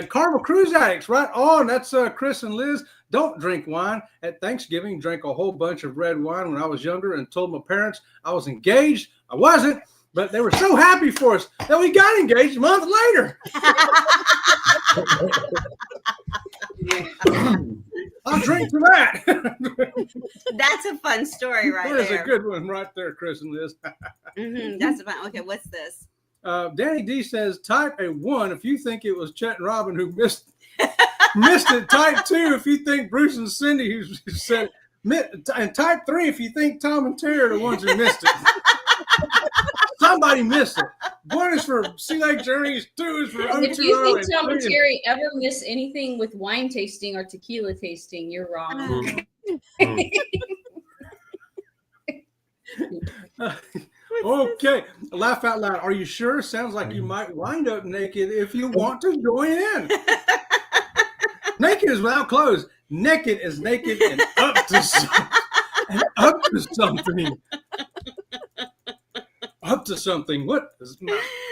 Carnival Cruise Addicts, right on. That's Chris and Liz. Don't drink wine. At Thanksgiving, drank a whole bunch of red wine when I was younger and told my parents I was engaged. I wasn't, but they were so happy for us that we got engaged a month later. I'll drink to that. That's a fun story right There's there. a good one right there, Chris and Liz. That's a fun. Okay, what's this? Danny D says, type a 1 if you think it was Chet and Robin who missed it. Type 2 if you think Bruce and Cindy who said it. And type 3 if you think Tom and Teri are the ones who missed it. Somebody missed it. 1 is for Sea Lake Journeys, 2 is for If you O2O, think Tom and and 3 Terry ever miss anything with wine tasting or tequila tasting, you're wrong. Okay, laugh out loud. Are you sure? Sounds like you might wind up naked if you want to join in. Naked is without clothes. Naked is naked and up to something. And up to something. Up to something. What?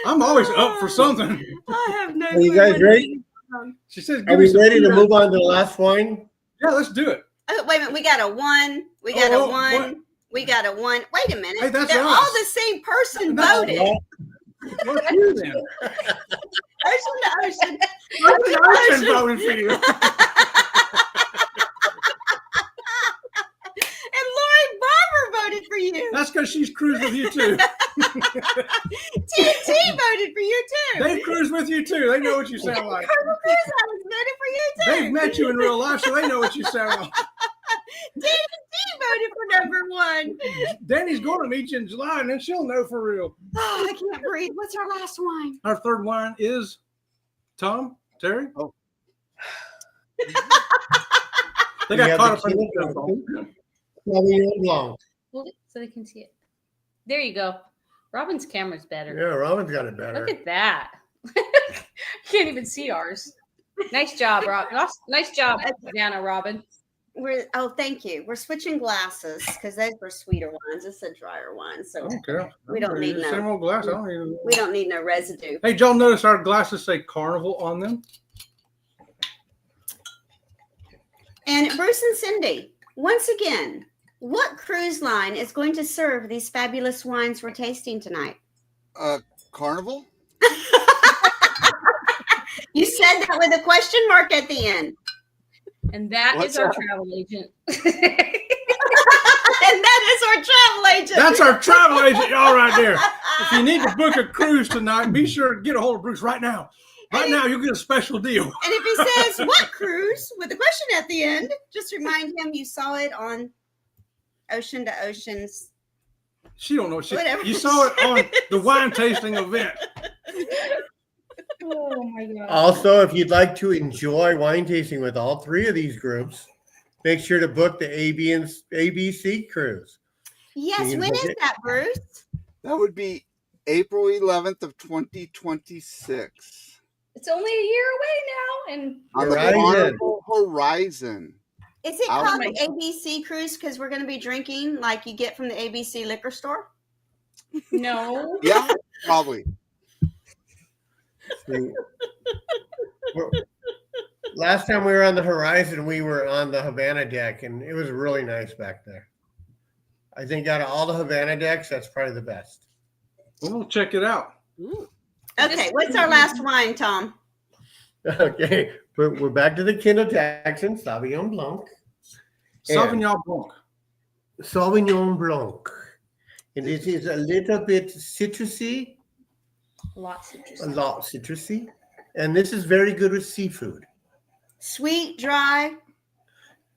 I'm always up for something. I have no Are you clue guys what ready? it is. She says, Are "Give me we some ready to food." move on to the last wine? Yeah, let's do it. Oh, wait a minute. We got a 1. We got Oh, a 1. what? We got a 1. Wait a minute. Hey, that's They're us. all the same person That's voted. What's you then? Ocean to ocean. I'm voting for you. And Lori Barber voted for you. That's because she's cruised with you too. TNT voted for you too. Dave Cruz with you too. They know what you sound like. Carnival Cruise Lines voted for you too. They've met you in real life, so they know what you sound like. TNT voted for number one. Danny's going to meet you in July, and then she'll know for real. Oh, I can't breathe. What's our last wine? Our third wine is Tom, Terry. Oh. They We got have caught the up in King Sauvignon Blanc. Hold it so they can see it. There you go. Robin's camera's better. Yeah, Robin's got it better. Look at that. Can't even see ours. Nice job, Rob. Nice job, Anna, Robin. Thank you. We're switching glasses because those were sweeter wines. It's a drier wine, so Okay. We don't need no- same old glass. I don't even. we don't need no residue. Hey, did y'all notice our glasses say Carnival on them? And Bruce and Cindy, once again, what cruise line is going to serve these fabulous wines we're tasting tonight? Carnival? You said that with a question mark at the end. And that What's is our that? travel agent. And that is our travel agent. That's our travel agent, y'all, right there. If you need to book a cruise tonight, be sure to get a hold of Bruce right now. Right now, you'll get a special deal. And if he says, what cruise, with a question at the end, just remind him you saw it on Ocean to Ocean's. She don't know. Whatever. You saw it on the wine tasting event. Oh my god. Also, if you'd like to enjoy wine tasting with all three of these groups, make sure to book the ABC cruise. Yes, You when can is book it. that, Bruce? That would be April 11th of 2026. It's only a year away now, and On the Horizon. Carnival Horizon. Is it I'll called make- the ABC cruise because we're going to be drinking like you get from the ABC liquor store? no. Yeah, probably. See, last time we were on the Horizon, we were on the Havana deck, and it was really nice back there. I think out of all the Havana decks, that's probably the best. We'll check it out. Ooh. Okay, what's our last wine, Tom? Okay, we're back to the Kindle Jackson Sauvignon Blanc. Sauvignon Blanc. Sauvignon Blanc. And this is a little bit citrusy, Lots of a lot citrusy. And this is very good with seafood. Sweet, dry.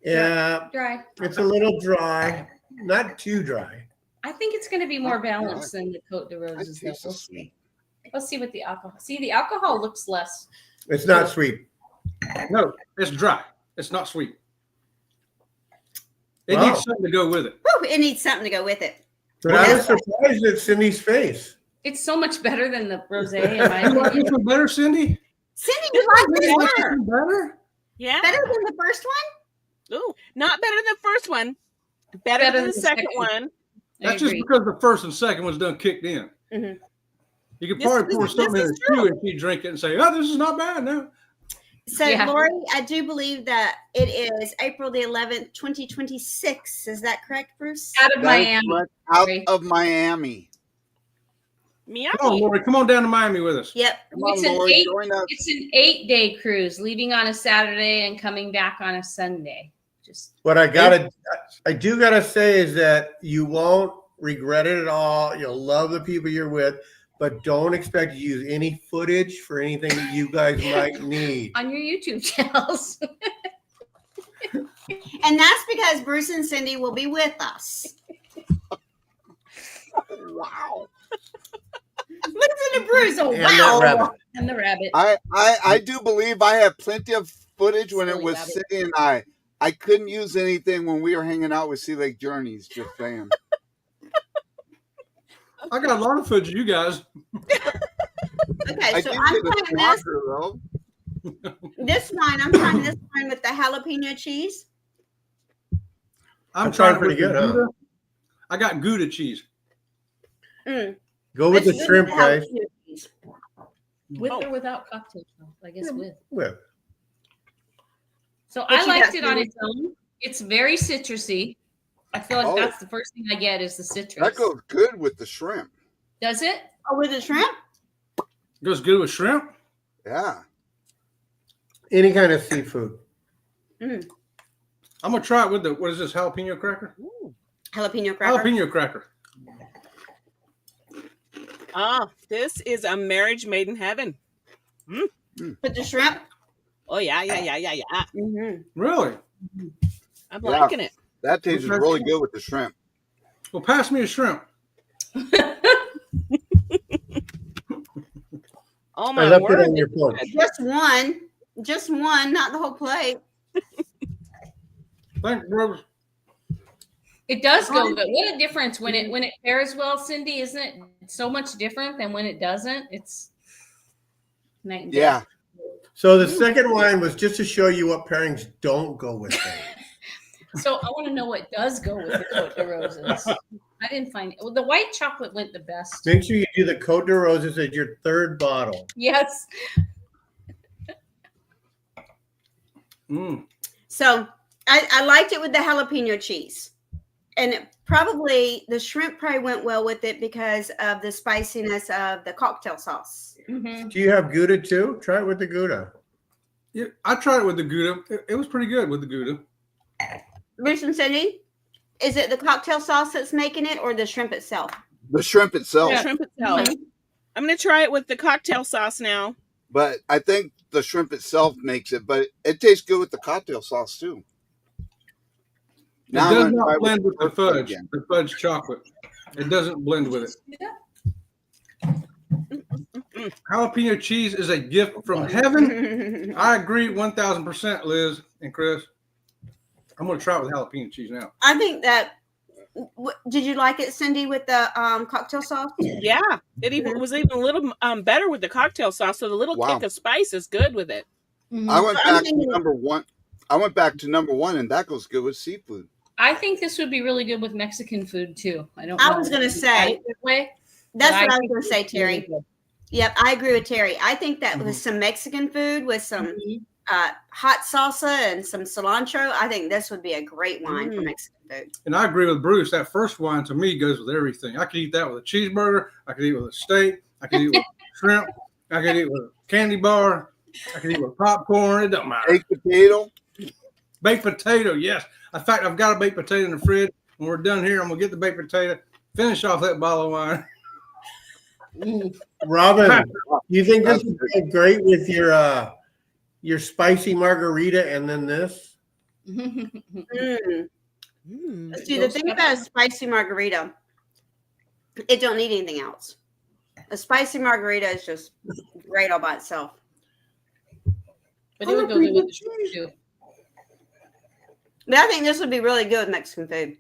Yeah, dry. it's a little dry, not too dry. I think it's going to be more balanced than the Côte de I Roses. taste Though. the sweet. Let's see what the alcohol. See, the alcohol looks less. It's not sweet. No, it's dry. It's not sweet. It Wow. needs something to go with it. Whew, it needs something to go with it. But I was surprised at Cindy's face. It's so much better than the rosé, in my You like opinion. this one better, Cindy? Cindy, you like this You like one this one better? Yeah. better than the first one? Ooh, not better than the first one. Better, than the second one. I That's just agree. because the first and second one's done kicked in. Mhm. You could This- probably this- pour this something in is a true. shoe and she'd drink it and say, "Oh, this is not bad." No, So, Yeah. Lori, I do believe that it is April the 11th, 2026. Is that correct, Bruce? Out of That is Miami. correct. Out Right. of Miami. Miami. come on, Lori, come on down to Miami with us. Yep. Come on, It's an Lori, eight- join us. It's an 8-day cruise, leaving on a Saturday and coming back on a Sunday. Just What I do gotta say is that you won't regret it at all. You'll love the people you're with, but don't expect to use any footage for anything that you guys might need. on your YouTube channels. And that's because Bruce and Cindy will be with us. Wow. Listen to Bruce. Oh, And that wow. rabbit. And the rabbit. I do believe I have plenty of footage when it Silly was rabbit. Cindy and I couldn't use anything when we were hanging out with Sea Lake Journeys, just saying. I got a lot of footage of you guys. Okay, I so did I'm get a trying this. stalker, though. This wine, I'm trying this wine with the jalapeno cheese. I'm That trying sounds pretty with the good, huh? Gouda. I got Gouda cheese. Mm. Go with the Let's do shrimp, the guys. jalapeno cheese. With Oh. or without cocktail sauce? I guess with. With. So What I you liked got, it on Cindy? its own. It's very citrusy. I feel like Oh. that's the first thing I get is the citrus. That goes good with the shrimp. Does it? Oh, with the shrimp? Goes good with shrimp. Yeah. Any kind of seafood. Mm. I'm gonna try it with the what is this jalapeno cracker? Jalapeno cracker. Jalapeno cracker. This is a marriage made in heaven. Put the shrimp. Oh yeah. Mm-hmm. Really? I'm liking it. That tastes Okay. really good with the shrimp. Well, pass me a shrimp. Oh I my left it word! on your phone. Just one, not the whole plate. Thanks, bro. It does go good. What a difference when it pairs well, Cindy, isn't it so much different than when it doesn't? It's night and day. Yeah. So the second wine was just to show you what pairings don't go with things. So I want to know what does go with the Cote de Roses. I didn't find it. Well, the white chocolate went the best. Make sure you do the Cote de Roses as your third bottle. Yes. So I liked it with the jalapeno cheese. And the shrimp probably went well with it because of the spiciness of the cocktail sauce. Mm-hmm. Do you have Gouda too? Try it with the Gouda. Yeah, I tried it with the Gouda. It was pretty good with the Gouda. Bruce and Cindy, is it the cocktail sauce that's making it or the shrimp itself? The shrimp itself. The shrimp itself. I'm gonna try it with the cocktail sauce now. But I think the shrimp itself makes it, but it tastes good with the cocktail sauce too. It does I'm gonna try not it blend with the first one fudge, again. the fudge chocolate. It doesn't blend with it. Jalapeno cheese is a gift from heaven. I agree 1,000%, Liz and Chris. I'm going to try it with jalapeno cheese now. I think that. Did you like it, Cindy, with the cocktail sauce? Yeah, it was even a little better with the cocktail sauce. So the little Wow. kick of spice is good with it. I went I'm back to thinking- number one. I went back to number one, and that goes good with seafood. I think this would be really good with Mexican food too. I don't. I know was if gonna you say- tried it that way. That's but what I was think going to say, it's really Terry. good. Yep, I agree with Terry. I think that with some Mexican food, with some Mhm. hot salsa and some cilantro, I think this would be a great wine for Mexican food. And I agree with Bruce. That first wine to me goes with everything. I could eat that with a cheeseburger. I could eat with a steak. I could eat with shrimp. I could eat with a candy bar. I could eat with popcorn. It don't matter. Baked potato. Baked potato, yes. In fact, I've got a baked potato in the fridge. When we're done here, I'm going to get the baked potato, finish off that bottle of wine. Robin, you think this would go great with your spicy margarita and then this? Mm. Mm. See, the thing about a spicy margarita, it don't need anything else. A spicy margarita is just great all by itself. But it would go good with the shrimp too. But I think this would be really good with Mexican food.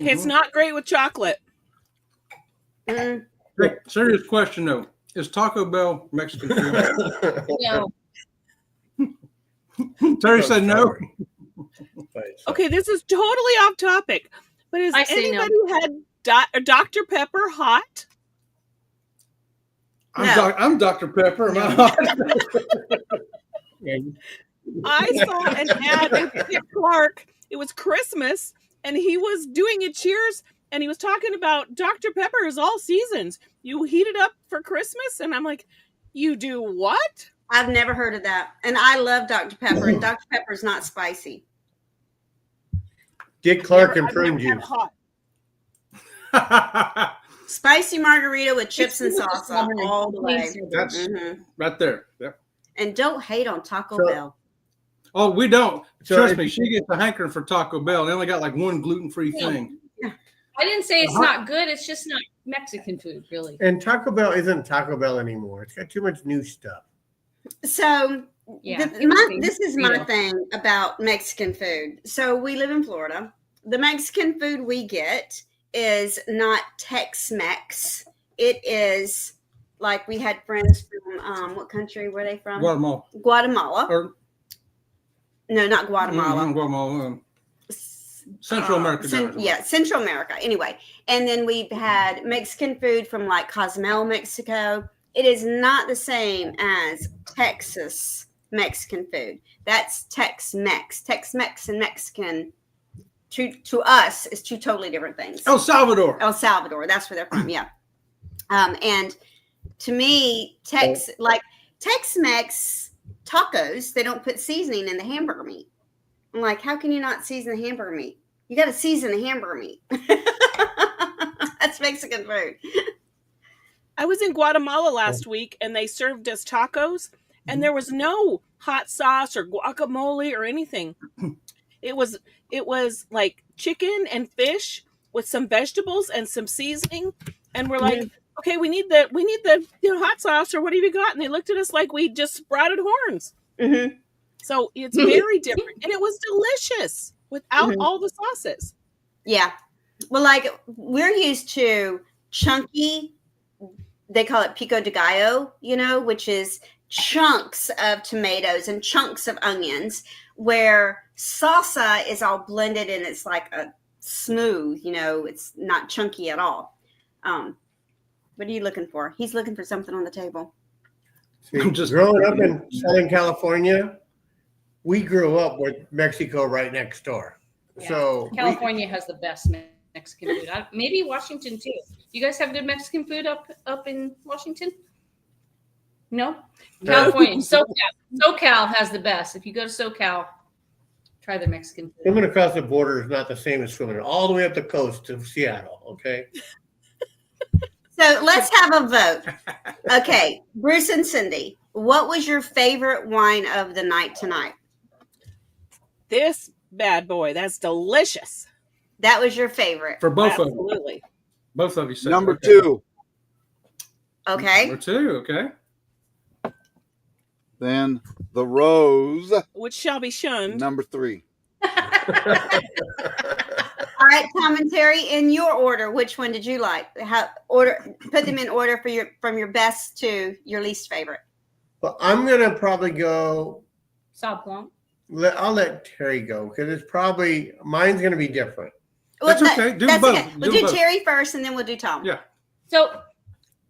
Okay, it's not great with chocolate. Mm. Hey, serious question, though. Is Taco Bell Mexican food? No. Terry said no. Okay, this is totally off topic, but has I say no. anybody had Dr. Pepper hot? I'm Dr. Pepper. Am I hot? I saw an ad with Dick Clark. It was Christmas, and he was doing a cheers, and he was talking about Dr. Pepper is all seasons. You heat it up for Christmas, and I'm like, you do what? I've never heard of that. And I love Dr. Pepper, and Dr. Pepper is not spicy. Dick Clark and I've prune never had juice. hot. Spicy margarita with chips and It's salsa all the way. That's Mhm. right there. Yep. And don't hate on Taco So- Bell. Oh, we don't. So Trust if- me, she gets a hankering for Taco Bell. They only got like one gluten-free thing. I didn't say it's not good. It's just not Mexican food, really. And Taco Bell isn't Taco Bell anymore. It's got too much new stuff. So Yeah. this is my Burrito. thing about Mexican food. So we live in Florida. The Mexican food we get is not Tex-Mex. It is like we had friends from what country were they from? Guatemala. Guatemala. Or No, not Guatemala. Guatemala. Central America. Yeah, Central America. Anyway, and then we've had Mexican food from like Cozumel, Mexico. It is not the same as Texas Mexican food. That's Tex-Mex. Tex-Mex and Mexican to us is two totally different things. El Salvador. El Salvador, that's where they're from. Yeah. And to me, Tex-Mex tacos, they don't put seasoning in the hamburger meat. I'm like, how can you not season the hamburger meat? You got to season the hamburger meat. That's Mexican food. I was in Guatemala last week, and they served us tacos, and there was no hot sauce or guacamole or anything. It was like chicken and fish with some vegetables and some seasoning, and we're like, okay, we need the hot sauce, or what have you got? And they looked at us like we just sprouted horns. Mm-hmm. So it's very different, and it was delicious without all the sauces. Yeah. Well, like we're used to chunky, they call it pico de gallo, which is chunks of tomatoes and chunks of onions, where salsa is all blended and it's like a smooth, it's not chunky at all. What are you looking for? He's looking for something on the table. See, growing up in Southern California, we grew up with Mexico right next door. Yeah. So California has the best Mexican food. Maybe Washington too. You guys have good Mexican food up in Washington? No? California. SoCal has the best. If you go to SoCal, try their Mexican food. swimming across the border is not the same as swimming all the way up the coast to Seattle, okay? So let's have a vote. Okay, Bruce and Cindy, what was your favorite wine of the night tonight? This bad boy, that's delicious. That was your favorite. For both of them. Absolutely. Both of you said Number okay. 2. Okay. Number 2, okay. Then the rose. Which shall be shunned. Number 3. All right, Tom and Teri, in your order, which one did you like? Put them in order from your best to your least favorite. Well, I'm gonna probably go. Sauv Blanc. I'll let Terry go because it's probably mine's gonna be different. That's okay. Do both. Okay. We'll do Teri first, and then we'll do Tom. Yeah. So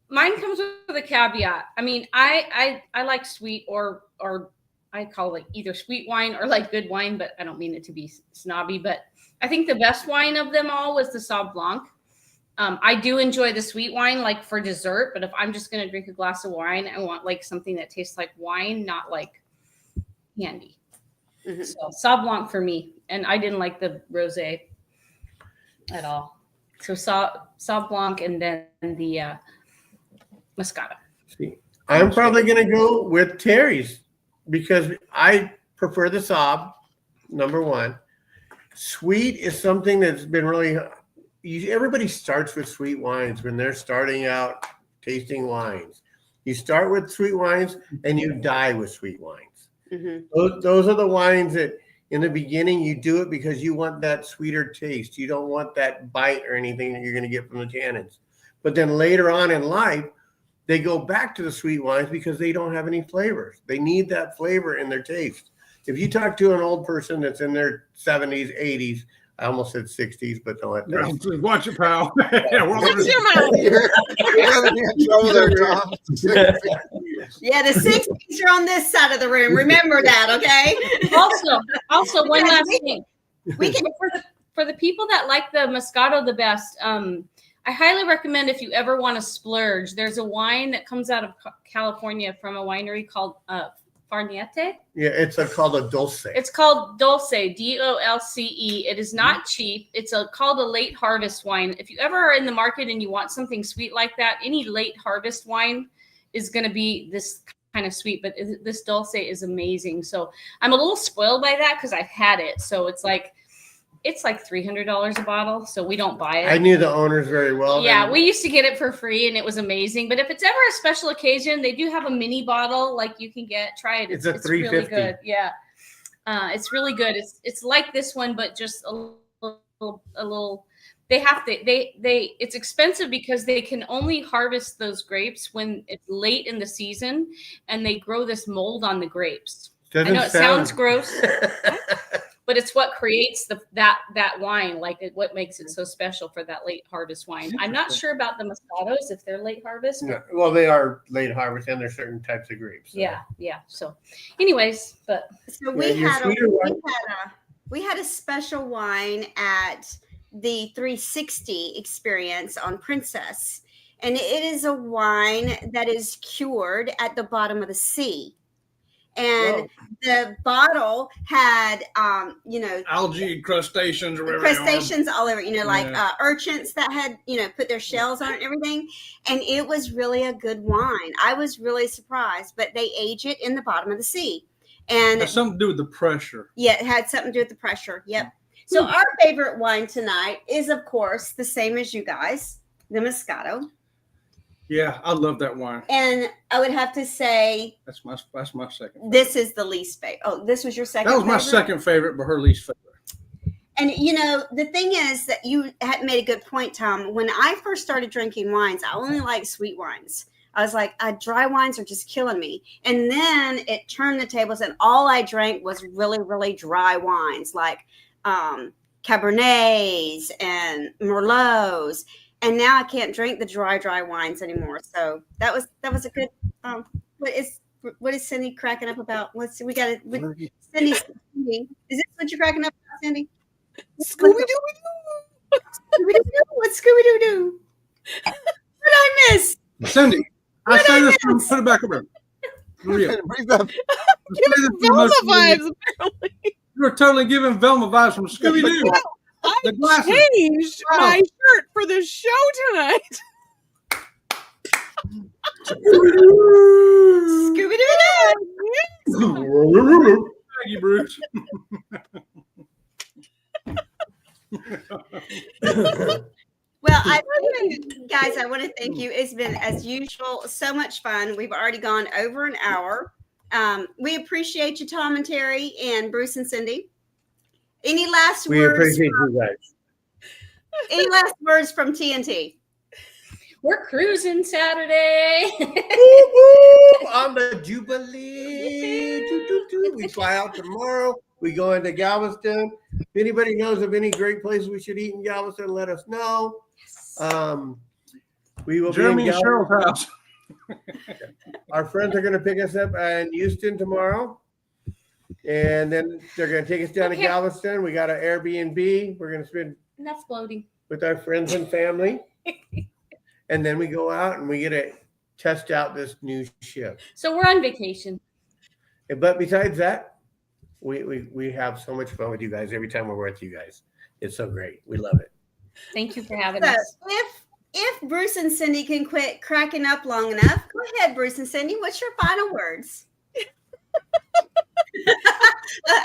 mine comes with a caveat. I mean, I like sweet or I call it either sweet wine or like good wine, but I don't mean it to be snobby. But I think the best wine of them all was the Sauv Blanc. I do enjoy the sweet wine, like for dessert. But if I'm just going to drink a glass of wine, I want like something that tastes like wine, not like candy. Mm-hmm. So Sauv Blanc for me. And I didn't like the rosé at all. So Sauv Blanc and then the Moscato. See, I'm probably gonna go with Terry's because I prefer the Saab. Number 1, sweet is something that's been really. Everybody starts with sweet wines when they're starting out tasting wines. You start with sweet wines and you die with sweet wines. Mm-hmm. Those are the wines that in the beginning you do it because you want that sweeter taste. You don't want that bite or anything that you're going to get from the tannins. But then later on in life, they go back to the sweet wines because they don't have any flavors. They need that flavor in their taste. If you talk to an old person that's in their 70s, 80s, I almost said 60s, but no, Watch it, pal. Yeah, we're all Watch your mouth. You're having trouble there, Tom. Yeah, the 60s are on this side of the room. Remember that, okay? Also, one last thing. We can For the people that like the Moscato the best, I highly recommend if you ever want to splurge. There's a wine that comes out of California from a winery called Farniente. Yeah, it's called a Dulce. It's called Dulce, Dolce. It is not cheap. It's called a late harvest wine. If you ever are in the market and you want something sweet like that, any late harvest wine is going to be this kind of sweet, but this Dulce is amazing. So I'm a little spoiled by that because I've had it. So it's like $300 a bottle, so we don't buy it. I knew the owners very well. Yeah, we used to get it for free, and it was amazing. But if it's ever a special occasion, they do have a mini bottle like you can get. Try it. It's a $3.50. Really good. Yeah, it's really good. It's like this one, but just a little. It's expensive because they can only harvest those grapes when it's late in the season, and they grow this mold on the grapes. I know it sounds gross. But it's what creates that wine, what makes it so special for that late harvest wine. I'm not sure about the Moscatos if they're late harvest. No, well, they are late harvest, and there's certain types of grapes. So. Yeah. So, anyways, so we had a special wine at the 360 experience on Princess, and it is a wine that is cured at the bottom of the sea. and the bottle had, algae crustaceans or whatever. crustaceans all over, like Yeah. urchins that had, put their shells on it and everything. And it was really a good wine. I was really surprised, but they age it in the bottom of the sea. And It has something to do with the pressure. yeah, it had something to do with the pressure. Yep. So our favorite wine tonight is, of course, the same as you guys, the Moscato. Yeah, I love that wine. And I would have to say That's my second. this is the least favorite. Oh, this was your second That was my favorite? second favorite, but her least favorite. And the thing is that you had made a good point, Tom. When I first started drinking wines, I only liked sweet wines. I was like, dry wines are just killing me. And then it turned the tables, and all I drank was really, really dry wines, like Cabernets and Merlots. And now I can't drink the dry wines anymore. So that was a good. What is Cindy cracking up about? We got it. Cindy, is this what you're cracking up about, Cindy? Scooby Doo. What's Scooby Doo do? What did I miss? Cindy, I say this and put it back over. Maria, Bring that. Giving Velma vibes, apparently. you were totally giving Velma vibes from Scooby Doo. I The glasses. changed my shirt for the show tonight. Scooby Doo. Thank you, Bruce. Well, guys, I want to thank you. It's been, as usual, so much fun. We've already gone over an hour. We appreciate you, Tom and Teri, and Bruce and Cindy. Any last We words? appreciate you guys. Any last words from TNT? We're cruising Saturday. Woo, woo, on the Jubilee. Doo, doo, doo. We fly out tomorrow. We go into Galveston. If anybody knows of any great places we should eat in Galveston, let us know. We will Jeremy be in and Galveston. Cheryl's house. Our friends are going to pick us up in Houston tomorrow. And then they're going to take us down to Okay. Galveston. We got an Airbnb. We're going to spend Enough floating. with our friends and family. And then we go out and we get to test out this new ship. So we're on vacation. But besides that, we have so much fun with you guys every time we're with you guys. It's so great. We love it. Thank you for having So us. if Bruce and Cindy can quit cracking up long enough, go ahead, Bruce and Cindy. What's your final words?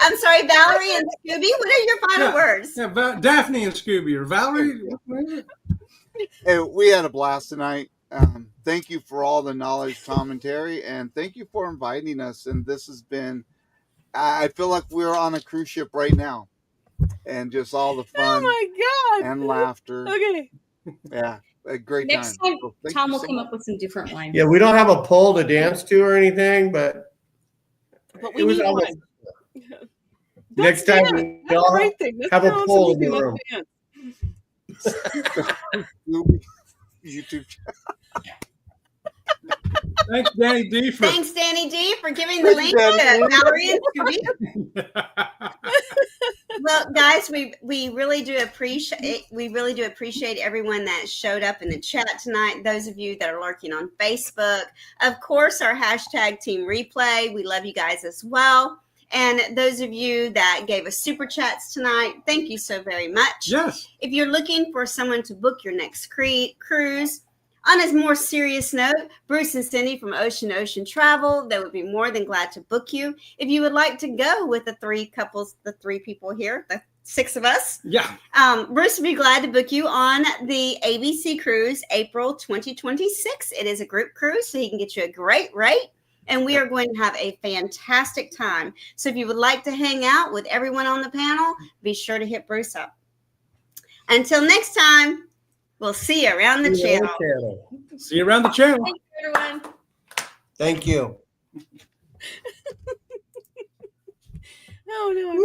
I'm sorry, Valerie and Scooby. What are your final words? Yeah, Daphne and Scooby or Valerie. Hey, we had a blast tonight. Thank you for all the knowledge, Tom and Teri, and thank you for inviting us. And this has been, I feel like we're on a cruise ship right now, and just all the Oh fun my God. and laughter. Okay. Yeah, a great Next time. time, So thank Tom you will so come much. up with some different wines. Yeah, we don't have a pole to dance to or anything, but But we it was need almost one. next Let's time dance. we That's all the right thing. Let's have a throw poll some in the music, room. let's dance. YouTube channel. Thanks, Danny D. For Thanks, Danny D, for giving the link Thanks, Danny. to Valerie and Scooby. Well, guys, we really do appreciate everyone that showed up in the chat tonight. Those of you that are lurking on Facebook, of course, our hashtag Team Replay. We love you guys as well. And those of you that gave us super chats tonight, thank you so very much. yes. If you're looking for someone to book your next cruise, on a more serious note, Bruce and Cindy from Ocean to Ocean Travel, they would be more than glad to book you. If you would like to go with the three people here, the six of us, Yeah. Bruce would be glad to book you on the ABC cruise, April 2026. It is a group cruise, so he can get you a great rate. And we are going to have a fantastic time. So if you would like to hang out with everyone on the panel, be sure to hit Bruce up. Until next time, we'll see you around the channel. See you around the channel. Thank you, everyone. Thank you. No, no.